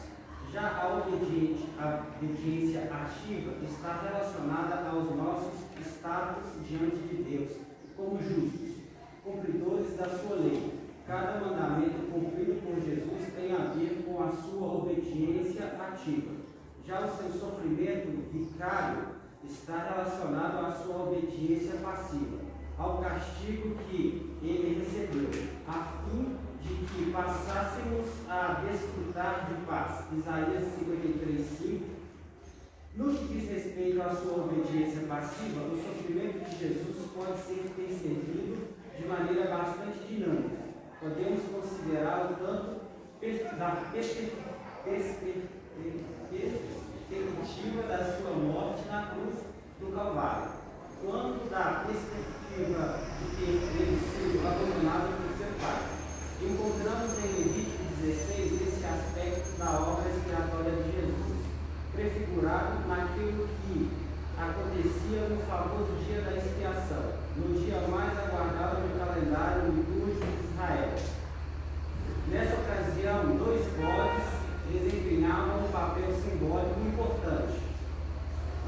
Já a obediência ativa está relacionada aos nossos status diante de Deus, como justos, cumpridores da sua lei. Cada mandamento cumprido por Jesus tem a ver com a sua obediência ativa. Já o seu sofrimento vicário está relacionado à sua obediência passiva, ao castigo que ele recebeu, a fim de que passássemos a desfrutar de paz. Isaías 53:5. No que diz respeito à sua obediência passiva, o sofrimento de Jesus pode ser percebido de maneira bastante dinâmica. Podemos considerá-lo tanto da perspectiva da sua morte na cruz do Calvário, quanto da perspectiva de ter ele sido abandonado por seu Pai. Encontramos em Levítico 16 esse aspecto da obra expiatória de Jesus, prefigurado naquilo que acontecia no famoso dia da expiação, no dia mais aguardado no calendário litúrgico de Israel. Nessa ocasião, 2 bodes desempenhavam um papel simbólico importante,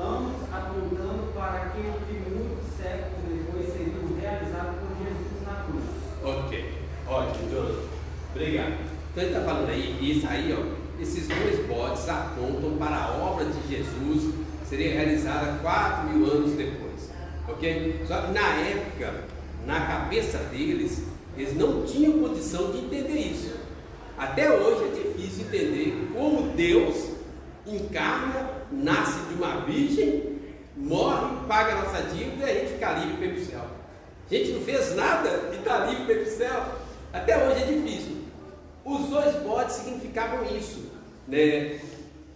ambos apontando para aquilo que muitos séculos depois seria realizado por Jesus na cruz. Ok, ótimo, Jonathan. Obrigado. Então ele está falando aí, isso aí, ó, esses 2 bodes apontam para a obra de Jesus que seria realizada 4.000 anos depois. Ok? Só que na época, na cabeça deles, eles não tinham condição de entender isso. Até hoje é difícil entender como Deus encarna, nasce de uma virgem, morre, paga a nossa dívida e a gente fica livre para ir para o céu. A gente não fez nada e está livre para ir para o céu. Até hoje é difícil. Os 2 bodes significavam isso, né?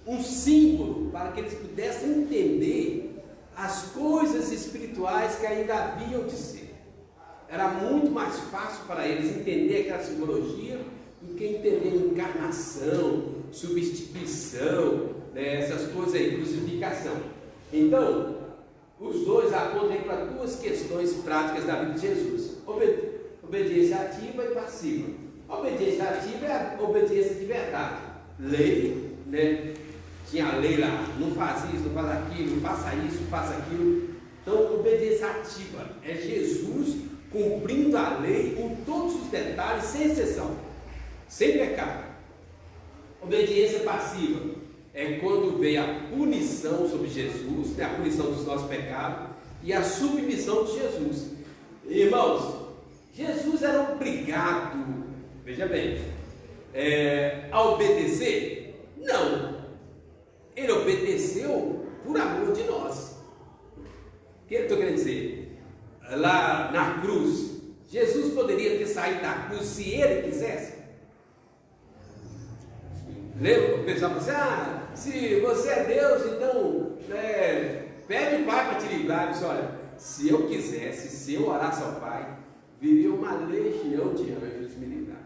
Um símbolo para que eles pudessem entender as coisas espirituais que ainda haviam de ser. Era muito mais fácil para eles entender aquela simbologia do que entender encarnação, substituição, né, essas coisas aí, crucificação. Então, os 2 apontam para 2 questões práticas da vida de Jesus: obediência ativa e passiva. A obediência ativa é a obediência de verdade. Lei, né? Tinha a lei lá, não faz isso, não faz aquilo, faça isso, faça aquilo. Então, obediência ativa é Jesus cumprindo a lei em todos os detalhes, sem exceção, sem pecado. Obediência passiva é quando veio a punição sobre Jesus, né, a punição dos nossos pecados e a submissão de Jesus. Irmãos, Jesus era obrigado, veja bem, a obedecer? Não. Ele obedeceu por amor de nós. O que eu estou querendo dizer? Lá na cruz, Jesus poderia ter saído da cruz se ele quisesse. Lembra? O pessoal fala assim: se você é Deus, então pede o Pai para te livrar. Ele disse: olha, se eu quisesse, se eu orasse ao Pai, viria uma legião de anjos me livrar.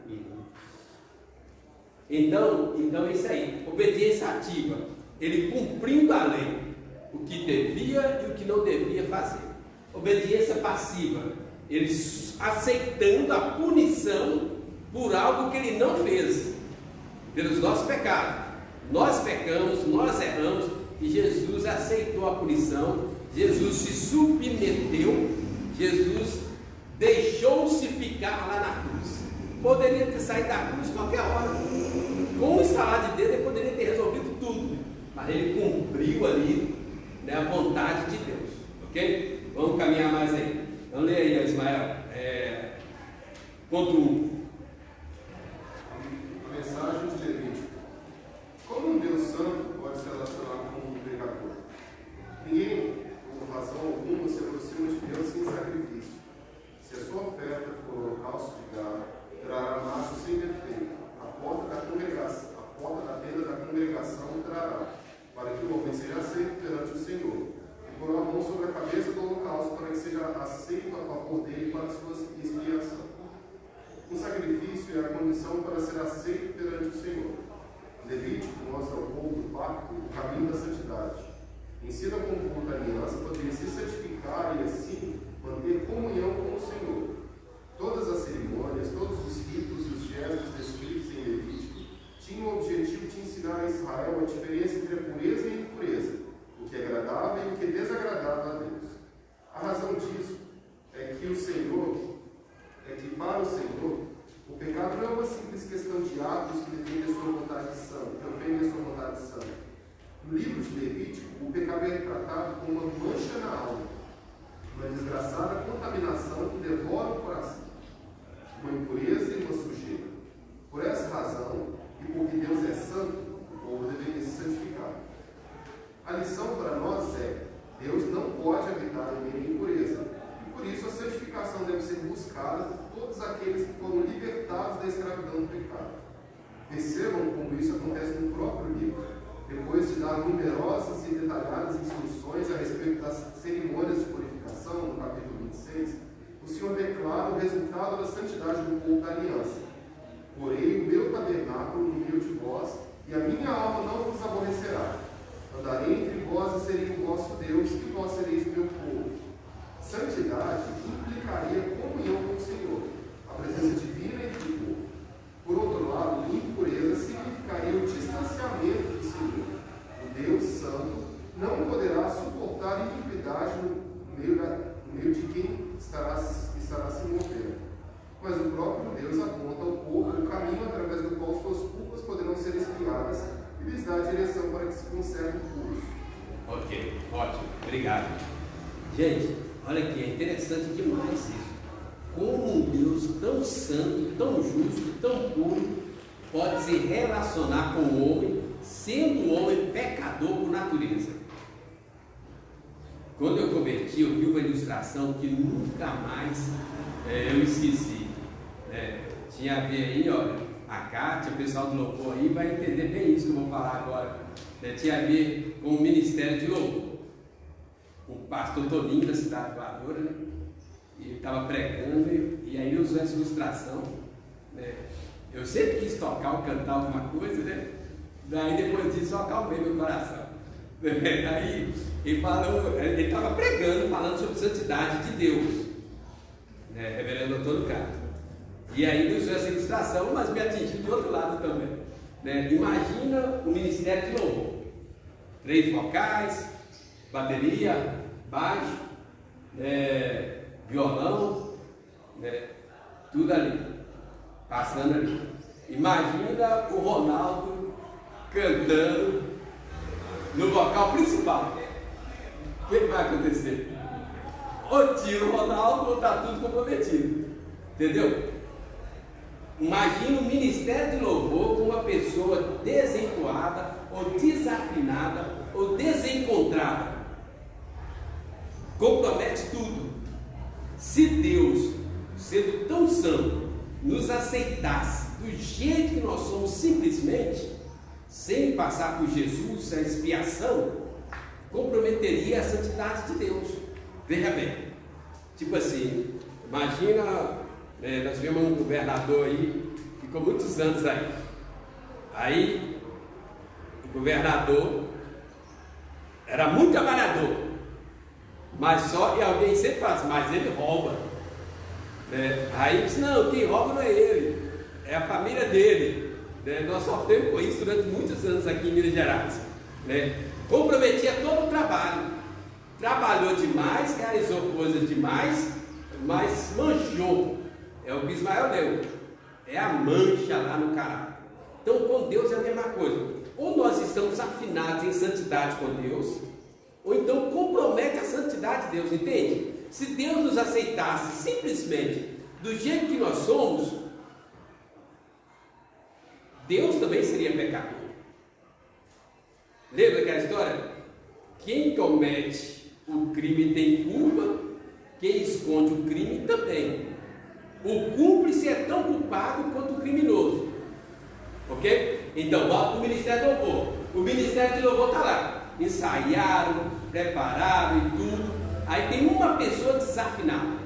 Então é isso aí. Obediência ativa, ele cumprindo a lei, o que devia e o que não devia fazer. Obediência passiva, ele aceitando a punição por algo que ele não fez, pelos nossos pecados. Nós pecamos, nós erramos e Jesus aceitou a punição. Jesus se submeteu, Jesus deixou-se ficar lá na cruz. Poderia ter saído da cruz qualquer hora, com um estalar de dedo ele poderia ter resolvido tudo, mas ele cumpriu ali, né, a vontade de Deus. Ok? Vamos caminhar mais aí. Então lê aí, Ismael, ponto 1. A mensagem de Levítico. Como um Deus santo pode se relacionar com um pecador? Ninguém, por razão alguma, se aproxima de Deus sem sacrifício. Se a sua oferta for holocausto de gado, trará macho sem defeito. A porta da tenda da congregação trará, para que o homem seja aceito perante o Senhor. E porá a mão sobre a cabeça do holocausto, para que seja aceito a favor dele para a sua expiação. Um é a condição para ser aceito perante o Senhor. Levítico mostra ao povo do pacto o caminho da santidade. Ensina como o povo da aliança poderia se santificar e assim manter comunhão com o Senhor. Todas as cerimônias, todos os ritos e os gestos descritos em Levítico tinham o objetivo de ensinar a Israel a diferença entre a pureza e a impureza, o que é agradável e o que é desagradável a Deus. A razão disso é que para o Senhor, o pecado não é uma simples questão de atos que defendem a sua vontade santa. No livro de Levítico, o pecado é tratado como uma mancha na alma, uma desgraçada contaminação que devora o coração, uma impureza e uma sujeira. Por essa razão, e porque Deus é santo, o povo deveria se santificar. A lição para nós é: Deus não pode habitar em meio à impureza, e por isso a santificação deve ser buscada por todos aqueles que foram libertados da escravidão do pecado. Percebam como isso acontece no próprio livro. Depois de dar numerosas e detalhadas instruções a respeito das cerimônias de purificação, no capítulo 26, o Senhor declara o resultado da santidade do povo da aliança. Porém, o meu tabernáculo no meio de vós, e a minha alma não vos aborrecerá. Andarei entre vós e serei o vosso Deus, e vós sereis o meu povo. Santidade implicaria comunhão com o Senhor, a presença divina entre o povo. Por outro lado, impureza significaria o distanciamento do Senhor. O Deus Santo não poderá suportar iniquidade no meio de quem estará se movendo. Mas o próprio Deus aponta ao povo o caminho através do qual suas culpas poderão ser expiadas e lhes dá a direção para que se conservem puros. Ok, ótimo, obrigado. Gente, olha aqui, é interessante demais isso. Como um Deus tão santo, tão justo, tão puro, pode se relacionar com o homem, sendo o homem pecador por natureza. Quando eu converti, eu vi uma ilustração que nunca mais eu esqueci. Tinha a ver aí, olha, a Kátia, o pessoal do louvor aí vai entender bem isso que eu vou falar agora. Tinha a ver com o ministério de louvor. O pastor Toninho da cidade de Voadora, né? Ele estava pregando e aí usou essa ilustração, né? Eu sempre quis tocar ou cantar alguma coisa, né? Daí depois disso eu acalmei meu coração. Aí ele estava pregando, falando sobre santidade de Deus, né? Reverendo Antônio Carlos. E aí ele usou essa ilustração, mas me atingiu do outro lado também, né? Imagina o ministério de louvor: 3 vocais, bateria, baixo, violão, tudo ali, passando ali. Imagina o Ronaldo cantando no vocal principal. O que vai acontecer? Ou tira o Ronaldo ou está tudo comprometido. Entendeu? Imagina o ministério de louvor com uma pessoa desentoada, ou desafinada, ou desencontrada. Compromete tudo. Se Deus, sendo tão santo, nos aceitasse do jeito que nós somos, simplesmente, sem passar por Jesus, a expiação, comprometeria a santidade de Deus. Veja bem, tipo assim, imagina, nós tivemos um governador aí, ficou muitos anos aí o governador era muito trabalhador, mas só, e alguém sempre fala assim, mas ele rouba, aí disse, não, quem rouba não é ele, é a família dele, nós sofremos com isso durante muitos anos aqui em Minas Gerais, comprometia todo o trabalho, trabalhou demais, realizou coisas demais, mas manchou, é o que Ismael deu, é a mancha lá no caráter. Então com Deus é a mesma coisa, ou nós estamos afinados em santidade com Deus, ou então compromete a santidade de Deus, entende? Se Deus nos aceitasse simplesmente do jeito que nós somos, Deus também seria pecador. Lembra aquela história? Quem comete o crime tem culpa, quem esconde o crime também. O cúmplice é tão culpado quanto o criminoso. Ok? Então, volta para o Ministério do Louvor. O Ministério de Louvor está lá. Ensaiaram, prepararam e tudo. Aí tem uma pessoa desafinada.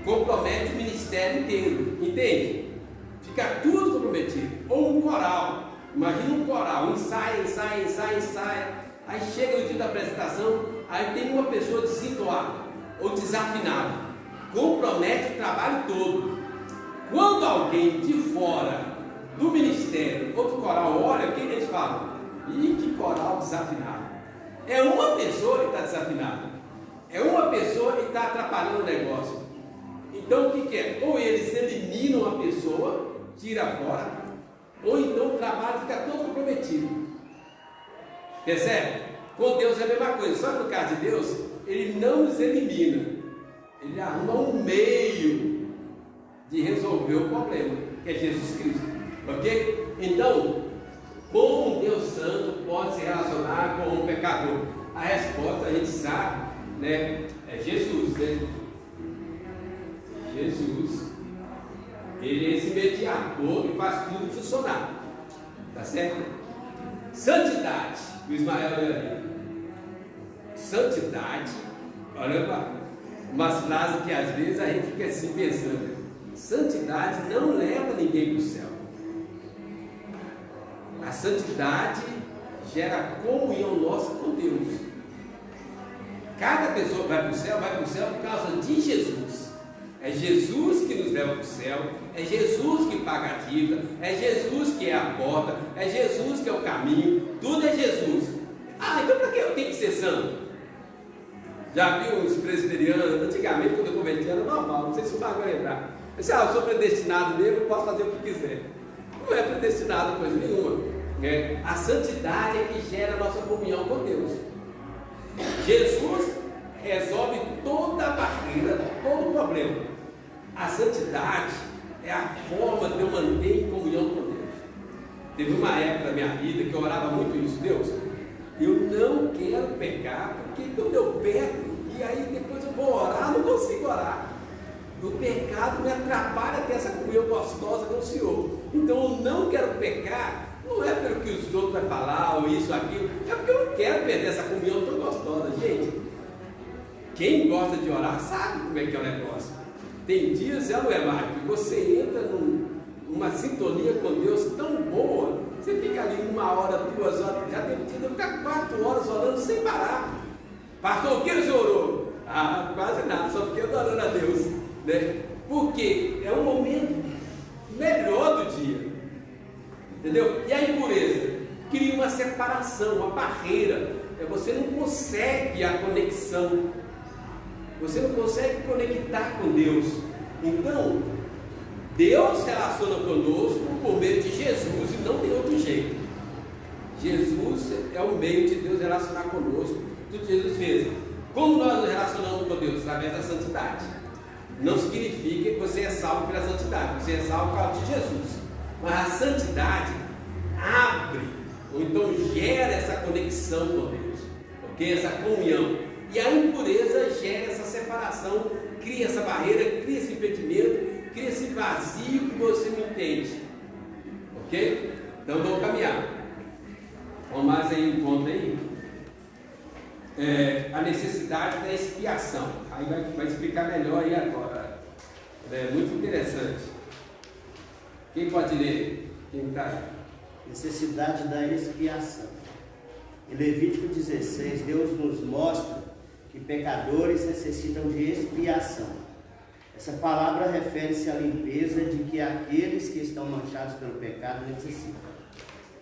compromete o ministério inteiro, entende? Fica tudo comprometido. Ou um coral, imagina um coral, ensaia, aí chega no dia da apresentação, aí tem uma pessoa desentoada ou desafinada, compromete o trabalho todo. Quando alguém de fora do ministério ou do coral olha, o que eles falam? Ih, que coral desafinado. É uma pessoa que está desafinada, é uma pessoa que está atrapalhando o negócio. Então o que é? Ou eles eliminam a pessoa, tira fora, ou então o trabalho fica todo comprometido. Percebe? Com Deus é a mesma coisa, só que no caso de Deus, Ele não nos elimina, Ele arruma um meio de resolver o problema, que é Jesus Cristo, ok? Então, como um Deus Santo pode se relacionar com um pecador? A resposta a gente sabe, né? É Jesus, né? Jesus, Ele é esse mediador que faz tudo funcionar, tá certo? Santidade, o Ismael olha ali. Santidade, olha lá, umas frases que às vezes a gente fica assim pensando. Santidade não leva ninguém para o céu. A santidade gera comunhão nossa com Deus. Cada pessoa que vai para o céu por causa de Jesus. É Jesus que nos leva para o céu, é Jesus que paga a dívida, é Jesus que é a porta, é Jesus que é o caminho, tudo é Jesus. Ah, então para que eu tenho que ser santo? Já viu os presbiterianos, antigamente quando eu converti era normal, não sei se o Marco vai lembrar. Eu disse, eu sou predestinado mesmo, eu posso fazer o que quiser. Não é predestinado coisa nenhuma. Né? A santidade é que gera a nossa comunhão com Deus. Jesus resolve toda a barreira, todo o problema. A santidade é a forma de eu manter em comunhão com Deus. Teve uma época da minha vida que eu orava muito isso. Deus, eu não quero pecar, porque quando eu peco, e aí depois eu vou orar, não consigo orar. O pecado me atrapalha ter essa comunhão gostosa com o Senhor. Então eu não quero pecar, não é pelo que os outros vão falar, ou isso, aquilo, é porque eu não quero perder essa comunhão tão gostosa. Gente, quem gosta de orar sabe como é que é o negócio. Tem dias, não é, Marco, que você entra numa sintonia com Deus tão boa, você fica ali 1 hora, 2 horas, já teve dia de ficar 4 horas orando sem parar. Pastor, o que você orou? Ah, quase nada, só fiquei adorando a Deus, né? Porque é um momento melhor do dia, entendeu? E a impureza cria uma separação, uma barreira, você não consegue a conexão, você não consegue conectar com Deus. Então Deus se relaciona conosco por meio de Jesus e não tem outro jeito. Jesus é o meio de Deus relacionar conosco. Tudo que Jesus fez. Como nós nos relacionamos com Deus? Através da santidade. Não significa que você é salvo pela santidade, você é salvo por causa de Jesus. Mas a santidade abre, ou então gera essa conexão com Deus, ok? Essa comunhão. E a impureza gera essa separação, cria essa barreira, cria esse impedimento, cria esse vazio que você não entende, ok? Então vamos caminhar. Vamos mais aí um ponto aí. A necessidade da expiação. Aí vai explicar melhor aí agora. É muito interessante. Quem pode ler? Quem está aí? Necessidade da expiação. Em Levítico 16, Deus nos mostra que pecadores necessitam de expiação. Essa palavra refere-se à limpeza de que aqueles que estão manchados pelo pecado necessitam.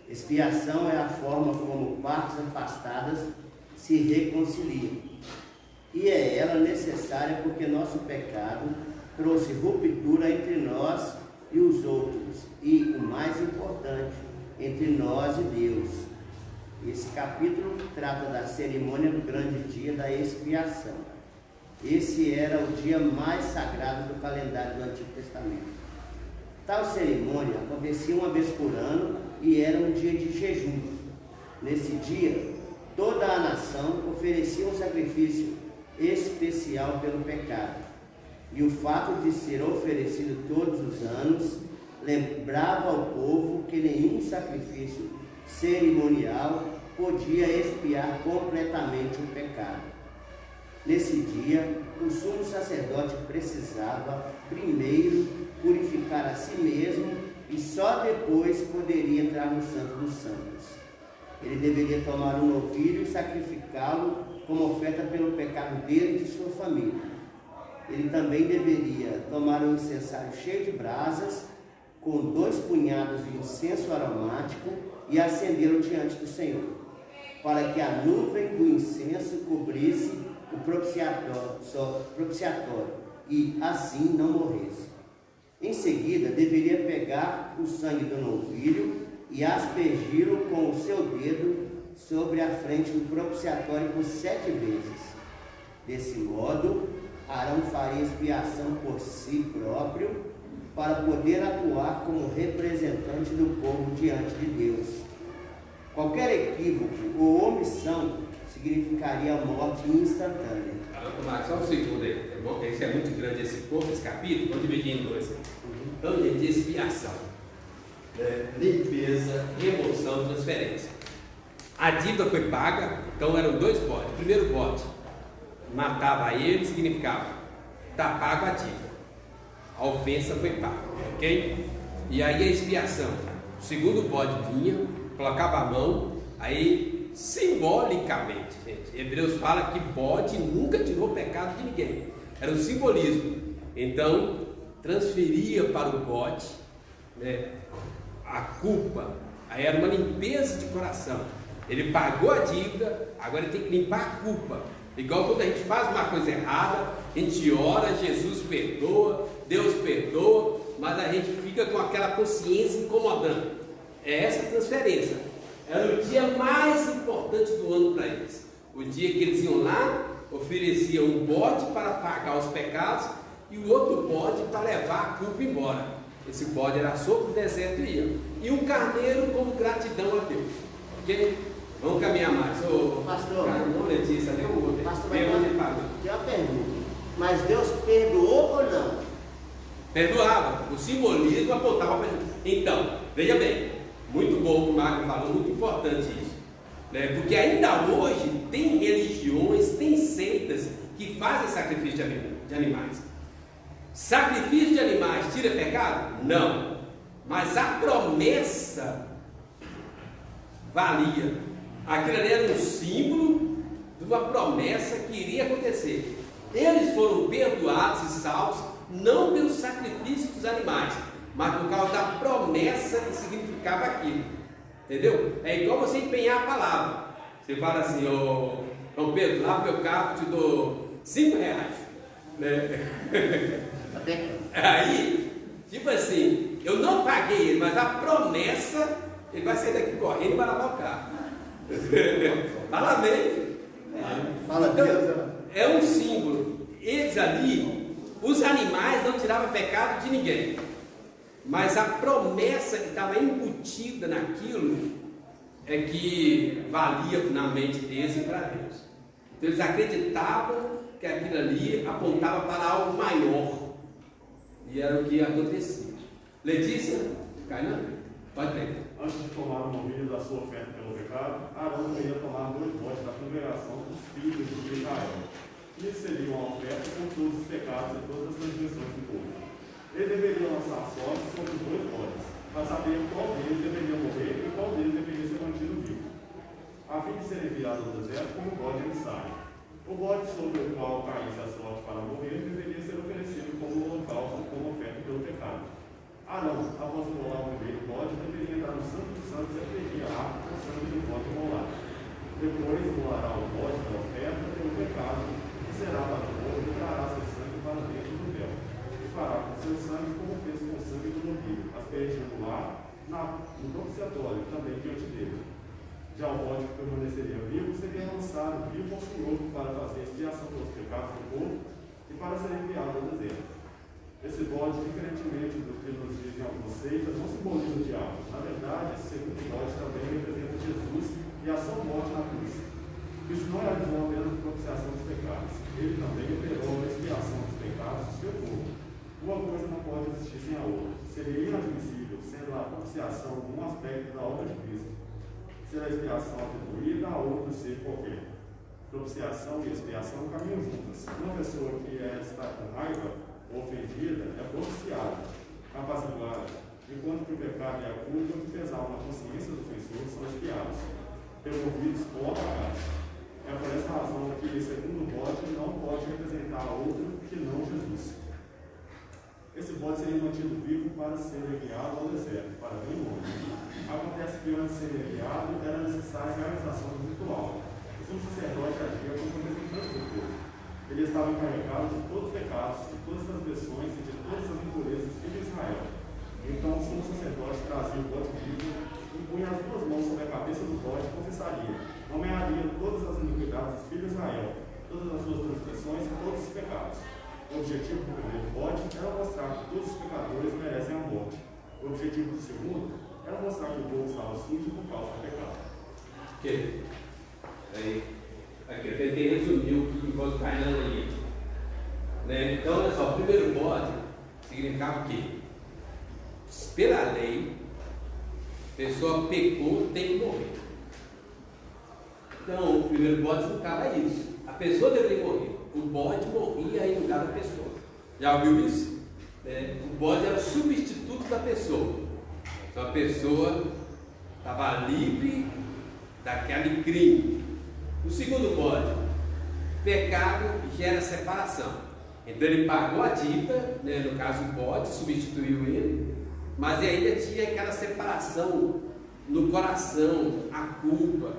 Expiação é a forma como partes afastadas se reconciliam. E é ela necessária porque nosso pecado trouxe ruptura entre nós e os outros. E, o mais importante, entre nós e Deus. Esse capítulo trata da cerimônia do grande dia da expiação. Esse era o dia mais sagrado do calendário do Antigo Testamento. Tal cerimônia acontecia uma vez por ano e era um dia de jejum. Nesse dia, toda a nação oferecia um sacrifício especial pelo pecado. E o fato de ser oferecido todos os anos lembrava ao povo que nenhum sacrifício cerimonial podia expiar completamente o pecado. Nesse dia, o sumo sacerdote precisava primeiro purificar a si mesmo e só depois poderia entrar no Santo dos Santos. Ele deveria tomar um novilho e sacrificá-lo como oferta pelo pecado dele e de sua família. Ele também deveria tomar um incensário cheio de brasas, com 2 punhados de incenso aromático, e acendê-lo diante do Senhor, para que a nuvem do incenso cobrisse o propiciatório e assim não morresse. Em seguida, deveria pegar o sangue do novilho e aspergi-lo com o seu dedo sobre a frente do propiciatório por 7 vezes. Desse modo, Arão faria expiação por si próprio, para poder atuar como representante do povo diante de Deus. Qualquer equívoco ou omissão significaria a morte instantânea. Marcos, só um segundo aí. Esse é muito grande, esse capítulo, vou dividir em 2. Então, gente, expiação, limpeza, remoção, transferência. A dívida foi paga, então eram 2 bodes. O primeiro bode matava ele, significava está pago a dívida. A ofensa foi paga, ok? E aí a expiação. O segundo bode vinha, colocava a mão, aí simbolicamente, gente, Hebreus fala que bode nunca tirou pecado de ninguém. Era um simbolismo. Então, transferia para o bode, né, a culpa. Aí era uma limpeza de coração. Ele pagou a dívida, agora ele tem que limpar a culpa. Igual quando a gente faz uma coisa errada, a gente ora, Jesus perdoa, Deus perdoa, mas a gente fica com aquela consciência incomodando. É essa transferência. Era o dia mais importante do ano para eles. O dia que eles iam lá, ofereciam um bode para pagar os pecados e o outro bode para levar a culpa embora. Esse bode era solto no deserto e ia. E um carneiro como gratidão a Deus. Ok? Vamos caminhar mais. Pastor, não, Letícia, deu outro. Pastor, tem uma pergunta. Mas Deus perdoou ou não? Perdoava. O simbolismo apontava para ele. Então, veja bem, muito bom o que o Marco falou, muito importante isso. Né? Porque ainda hoje tem religiões, tem seitas que fazem sacrifício de animais. Sacrifício de animais tira pecado? Não. Mas a promessa valia. Aquilo ali era um símbolo de uma promessa que iria acontecer. Eles foram perdoados e salvos não pelo sacrifício dos animais, mas por causa da promessa que significava aquilo. Entendeu? É igual você empenhar a palavra. Você fala assim: ô Pedro, lá pro meu carro te dou R$5, né? Aí, tipo assim, eu não paguei ele, mas a promessa, ele vai sair daqui correndo e vai lavar o carro. Fala bem. Fala Deus. É um símbolo. Eles ali, os animais não tiravam pecado de ninguém, mas a promessa que estava embutida naquilo é que valia na mente deles e para Deus. Então eles acreditavam que aquilo ali apontava para algo maior, e era o que acontecia. Letícia, Kainan, pode ler. Antes de tomar o novilho da sua oferta pelo pecado, Arão deveria tomar 2 bodes da congregação dos filhos de Israel. Eles seriam a oferta com todos os pecados e todas as transgressões do povo. Ele deveria lançar sorte sobre os 2 bodes, para saber qual deles deveria morrer e qual deles deveria ser mantido vivo, a fim de ser enviado ao deserto como bode emissário. O bode sobre o qual caísse a sorte para morrer deveria ser oferecido como holocausto, como oferta pelo pecado. Arão, após imolar o primeiro bode, deveria entrar no Santo dos Santos e aferir a arca com o sangue do bode imolado. Depois imolará o bode da oferta pelo pecado, que será para o povo, e trará seu sangue para dentro do véu. E fará com seu sangue como fez com o sangue do novilho, aspergindo lá no propiciatório, também diante dele. Já o bode que permaneceria vivo seria lançado vivo ao Senhor para fazer expiação pelos pecados do povo e para ser enviado ao deserto. Esse bode, diferentemente do que nos dizem algumas seitas, não simboliza o diabo. Na verdade, esse segundo bode também representa Jesus e a sua morte na cruz. Isso não realizou apenas a propiciação dos pecados. Ele também operou a expiação dos pecados do seu povo. Uma coisa não pode existir sem a outra. Seria inadmissível, sendo a propiciação um aspecto da obra de Cristo, ser a expiação atribuída a outro ser qualquer. Propiciação e expiação caminham juntas. Uma pessoa que está com raiva ou ofendida é propiciada, apaziguada, enquanto que o pecado e a culpa que pesavam na consciência do ofensor são expiados, removidos ou apagados. É por essa razão que, segundo o bode, não pode representar outro que não Jesus. Esse bode seria mantido vivo para ser enviado ao deserto, para bem longe. Acontece que, antes de ser enviado, era necessária a realização do ritual. O sumo sacerdote agia como representante do povo. Ele estava encarregado de todos os pecados, de todas as transgressões e de todas as impurezas dos filhos de Israel. Então o sumo sacerdote trazia o bode vivo, impunha as duas mãos sobre a cabeça do bode e confessaria, nomearia todas as iniquidades dos filhos de Israel, todas as suas transgressões e todos os pecados. O objetivo do primeiro bode era mostrar que todos os pecadores merecem a morte. O objetivo do segundo era mostrar que o povo estava sujo por causa do pecado. Ok. Aí, aqui eu tentei resumir o que o bode Kainan aí. Né? Então, olha só, o primeiro bode significava o quê? Pela lei, a pessoa pecou, tem que morrer. Então, o primeiro bode significava isso. A pessoa deveria morrer. O bode morria em lugar da pessoa. Já ouviu isso? O bode era o substituto da pessoa. Então a pessoa estava livre daquele crime. O segundo bode, pecado gera separação. Então ele pagou a dívida, no caso o bode substituiu ele, mas ainda tinha aquela separação no coração, a culpa,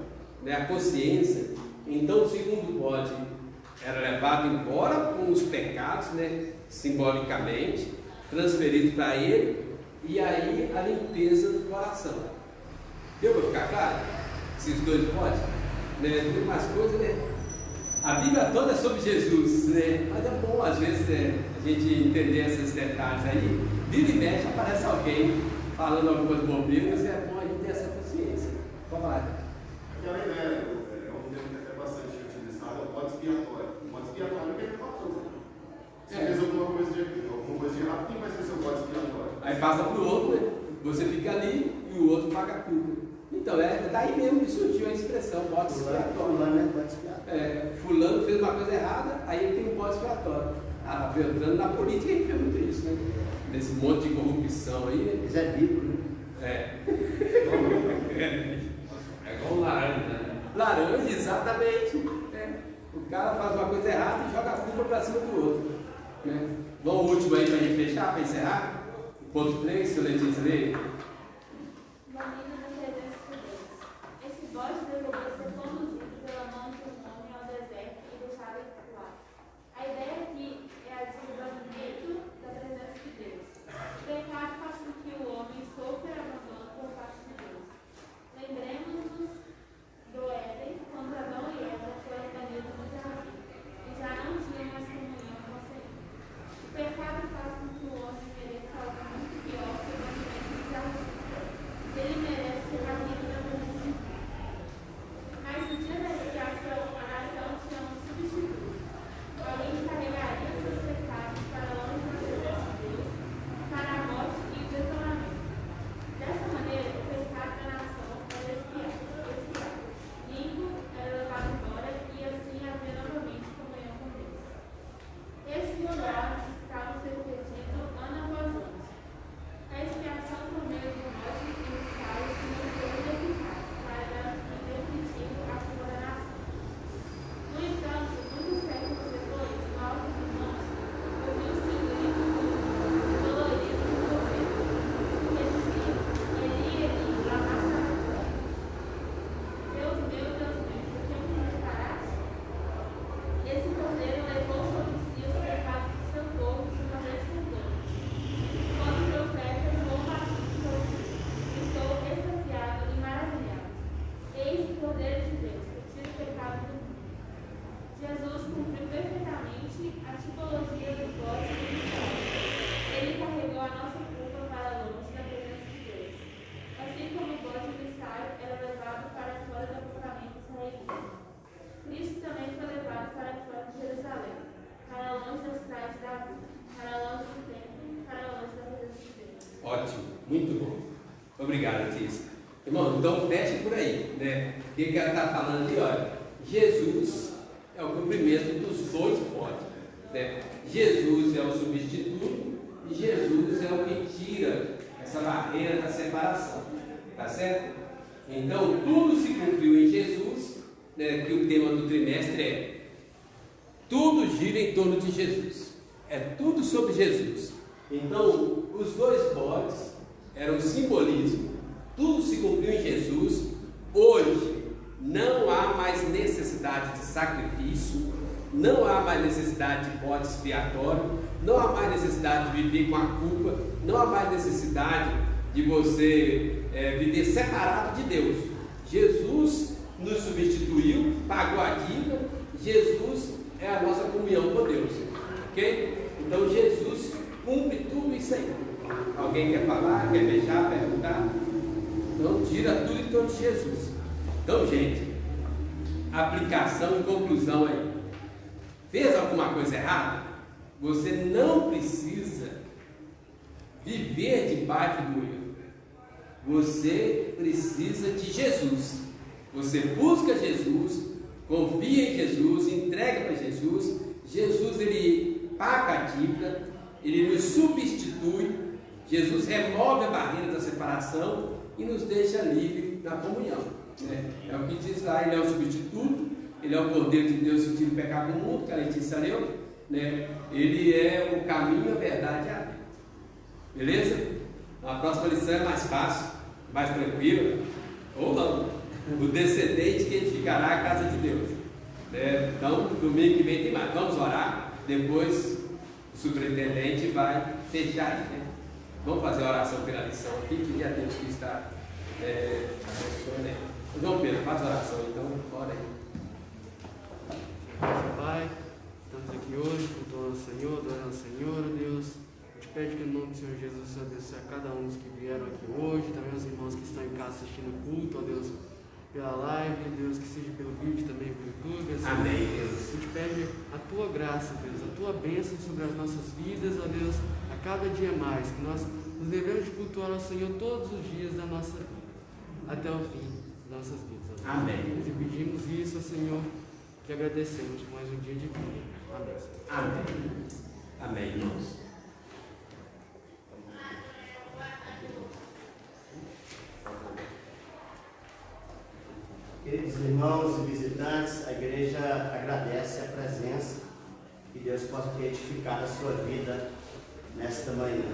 a consciência. Então o segundo bode era levado embora com os pecados, simbolicamente, transferido para ele, e aí a limpeza do coração. Deu para ficar claro? Esses dois bodes? Tem umas coisas, A Bíblia toda é sobre Jesus, mas é bom às vezes a gente entender esses detalhes aí. Vira e mexe, aparece alguém falando algumas bobeiras, é bom a gente ter essa consciência. Vamos lá. Aquela ideia, é um termo que é bastante utilizado, é o bode expiatório. O bode expiatório é aquele pastor. Se fez alguma coisa de errado, quem vai ser seu bode expiatório? Aí passa para o outro, você fica ali e o outro paga a culpa. Então, daí mesmo que surgiu a expressão bode expiatório. Fulano fez uma coisa errada, aí ele tem um bode expiatório. Entrando na política, a gente vê muito isso, Nesse monte de corrupção aí. Isso é bíblico, É igual laranja, Laranja, exatamente. O cara faz uma coisa errada e joga a culpa para cima do outro. Vamos ao último aí para a gente fechar, para encerrar. Ponto 3, se o Letícia ler. Esse bode deveria ser conduzido pela mão de um homem ao deserto e deixado lá. A ideia aqui é a de esvaziamento da presença de Deus. O pecado faz com que o homem sofra abandono por parte de Deus. Lembremos-nos do Éden, quando Adão e Eva foram banidos do jardim e já não tinham mais comunhão com o Senhor. O pecado faz com que o homem mereça algo muito pior que o banimento do jardim. Ele merece ser banido da presença de Deus. Mas no dia da expiação, a nação tinha um substituto. Alguém que carregaria seus pecados para longe da presença de Deus, para a morte e o desolamento. Dessa maneira, o pecado da nação era expiado. Limpo era levado embora e assim havia novamente comunhão com Deus. Esses milagres estavam sendo repetidos ano após ano. A expiação por meio do bode e do sal se mostrou ineficaz para garantir definitivo a fuga da nação. No entanto, muitos séculos depois, no alto do monte, ouviu-se um grito dolorido do profeta, que dizia: Eli, Eli, lama sabachthani. Deus meu, por que me separaste? Esse cordeiro levou sobre si os pecados do seu povo de uma vez por todas. Quando o profeta João Batista ouviu, estou extasiado e maravilhado. Eis o Cordeiro de Deus, que tira o pecado do mundo. Jesus cumpriu perfeitamente a tipologia do bode expiatório. Ele carregou a nossa culpa para longe da presença de Deus. Assim como o bode emissário era levado para fora do acampamento israelita. Cristo também foi levado para fora de Jerusalém, para longe da cidade de Davi, para longe do templo, para longe da presença de Deus. Ótimo, muito bom. Obrigado, Letícia. Irmão, então fecha por aí, O que ela está falando ali, olha, Jesus é o cumprimento dos dois potes, né? Jesus é o substituto e Jesus é o que tira essa barreira da separação, tá certo? Então tudo se cumpriu em Jesus, né? Que o tema do trimestre é tudo gira em torno de Jesus, é tudo sobre Jesus. Então os dois potes eram simbolismo, tudo se cumpriu em Jesus. Hoje não há mais necessidade de sacrifício, não há mais necessidade de bode expiatório, não há mais necessidade de viver com a culpa, não há mais necessidade de você viver separado de Deus. Jesus nos substituiu, pagou a dívida, Jesus é a nossa comunhão com Deus, ok? Então Jesus cumpre tudo isso aí. Alguém quer falar, quer fechar, perguntar? Então tira tudo em torno de Jesus. Então, gente, aplicação e conclusão aí. Fez alguma coisa errada? Você não precisa viver debaixo do erro. Você precisa de Jesus. Você busca Jesus, confia em Jesus, entrega para Jesus. Jesus, ele paga a dívida, ele nos substitui. Jesus remove a barreira da separação e nos deixa livre da comunhão. É o que diz lá, ele é o substituto, ele é o Cordeiro de Deus que tira o pecado do mundo, que a Letícia leu, né? Ele é o caminho, a verdade e a vida. Beleza? A próxima lição é mais fácil, mais tranquila, ou não. O descendente que edificará a casa de Deus. Então, domingo que vem tem mais. Vamos orar, depois o superintendente vai fechar aí, né? Vamos fazer a oração pela lição aqui, que já temos que estar abençoando. João Pedro, faz a oração então, bora aí. Pai, estamos aqui hoje, cultuando ao Senhor, adorando ao Senhor, Deus. A gente pede que no nome do Senhor Jesus, Senhor, abençoe a cada um dos que vieram aqui hoje, também os irmãos que estão em casa assistindo o culto, ó Deus, pela live, Deus, que seja pelo vídeo também pelo YouTube. Assim, amém, Deus. A gente pede a tua graça, Deus, a tua bênção sobre as nossas vidas, ó Deus, a cada dia mais, que nós nos devemos de cultuar ao Senhor todos os dias da nossa vida, até o fim das nossas vidas. Amém. E pedimos isso, Senhor, que agradecemos por mais um dia de vida. Amém. Amém. Amém, irmãos. Queridos irmãos e visitantes, a igreja agradece a presença, que Deus possa ter edificado a sua vida nesta manhã.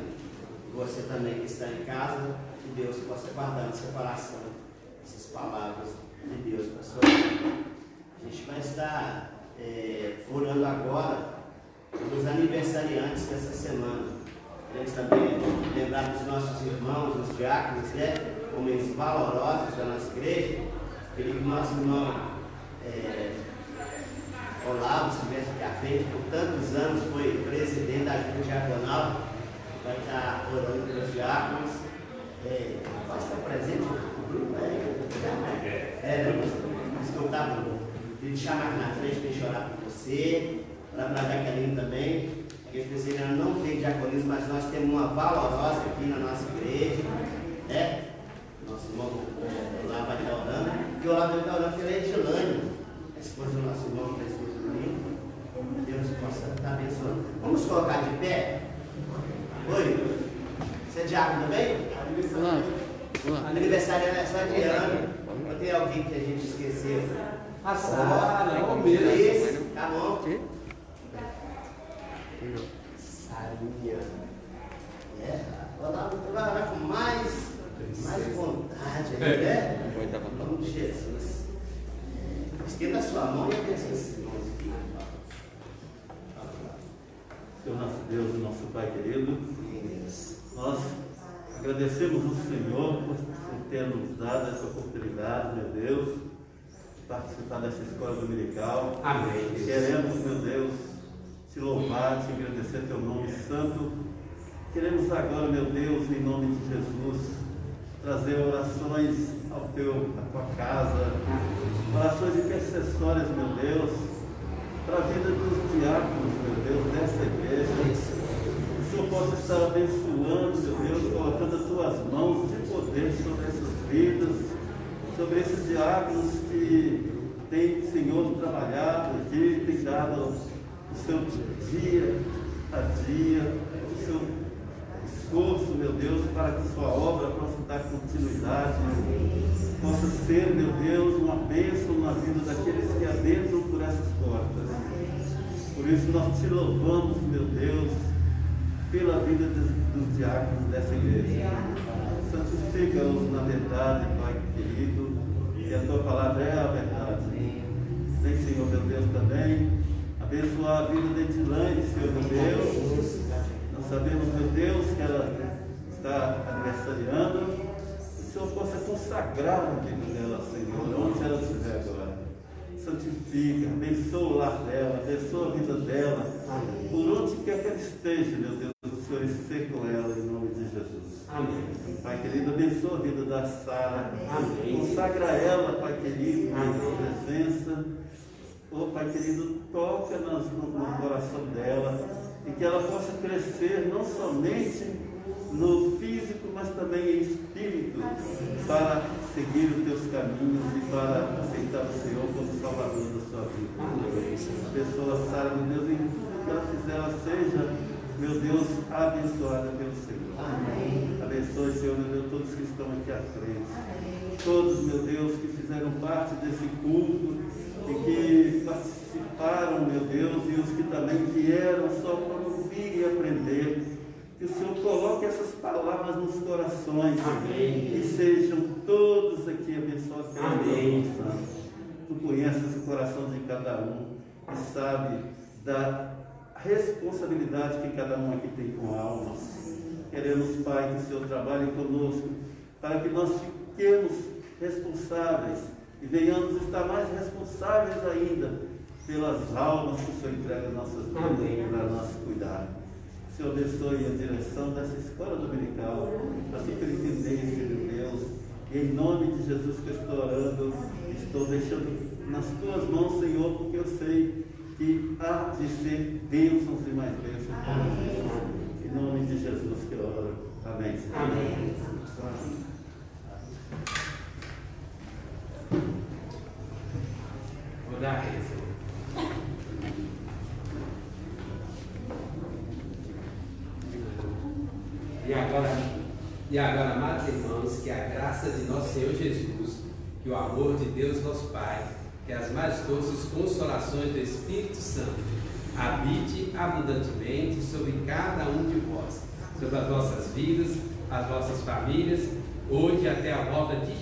Você também que está em casa, que Deus possa guardar no seu coração essas palavras de Deus para a sua vida. A gente vai estar orando agora pelos aniversariantes dessa semana. Queremos também lembrar dos nossos irmãos, os diáconos, né? Homens valorosos da nossa igreja. Queria que o nosso irmão Olavo estivesse aqui à frente, por tantos anos foi presidente da Junta Diaconal, vai estar orando pelos diáconos. Pode estar presente no grupo? Escutar, ele te chamar aqui na frente para chorar por você, para a Jaqueline também. A igreja presbiteriana não tem diaconismo, mas nós temos uma valorosa aqui na nossa igreja. Nosso irmão lá vai estar orando. E o Olavo vai estar orando pela Edilane, a esposa do nosso irmão, que é a esposa do menino. Deus possa estar abençoando. Vamos colocar de pé? Oi? Você é diácono também? Olá. Aniversário é só de ano. Ou tem alguém que a gente esqueceu? A Sara, não, isso, tá bom. Sarinha. Olavo vai orar com mais vontade, né? Em nome de Jesus. Estenda a sua mão e abençoe esses irmãos aqui. Senhor nosso Deus e nosso Pai querido, nós agradecemos ao Senhor por ter nos dado essa oportunidade, meu Deus, de participar dessa escola dominical. Amém. Queremos, meu Deus, te louvar, te agradecer teu nome santo. Queremos agora, meu Deus, em nome de Jesus, trazer orações à tua casa, orações intercessórias, meu Deus, para a vida dos diáconos, meu Deus, dessa igreja. Que o Senhor possa estar abençoando, meu Deus, colocando as tuas mãos de poder sobre essas vidas, sobre esses diáconos que tem, Senhor, trabalhado aqui, tem dado o seu dia a dia, o seu esforço, meu Deus, para que sua obra possa dar continuidade, possa ser, meu Deus, uma bênção na vida daqueles que adentram por essas portas. Por isso nós te louvamos, meu Deus, pela vida dos diáconos dessa igreja. Santifica-os na verdade, Pai querido, e a tua palavra é a verdade. Vem, Senhor, meu Deus, também abençoar a vida de Edilane, Senhor, meu Deus. Nós sabemos, meu Deus, que ela está aniversariando. Que o Senhor possa consagrar a vida dela, Senhor, onde ela estiver agora. Santifica, abençoa o lar dela, abençoa a vida dela. Por onde quer que ela esteja, meu Deus, o Senhor esteja com ela, em nome de Jesus. Amém. Pai querido, abençoa a vida da Sara. Amém. Consagra ela, Pai querido, na tua presença. Oh, Pai querido, toca no coração dela e que ela possa crescer não somente no físico, mas também em espírito, para seguir os teus caminhos e para aceitar o Senhor como Salvador da sua vida. Abençoa a Sara, meu Deus, em tudo que ela fizer, ela seja, meu Deus, abençoada pelo Senhor. Amém. Abençoe, Senhor, meu Deus, todos que estão aqui à frente. Todos, meu Deus, que fizeram parte desse culto e que participaram, meu Deus, e os que também vieram só para ouvir e aprender. Que o Senhor coloque essas palavras nos corações. Amém. E sejam todos aqui abençoados pelo Amém. Espírito Santo. Tu conheces o coração de cada um e sabe da responsabilidade que cada um aqui tem com a alma. Queremos, Pai, que o Senhor trabalhe conosco para que nós fiquemos responsáveis e venhamos estar mais responsáveis ainda pelas almas que o Senhor entrega às nossas vidas para nós cuidar. O Senhor abençoe a direção dessa escola dominical, a superintendência de Deus, e em nome de Jesus que eu estou orando, estou deixando nas tuas mãos, Senhor, porque eu sei que há de ser bênçãos e mais bênçãos. Em nome de Jesus que eu oro. Amém. Amém. Vou dar a reza. E agora, amados irmãos, que a graça de nosso Senhor Jesus, que o amor de Deus nosso Pai, que as mais doces consolações do Espírito Santo habite abundantemente sobre cada um de vós, sobre as vossas vidas, as vossas famílias, hoje até a volta de Jesus.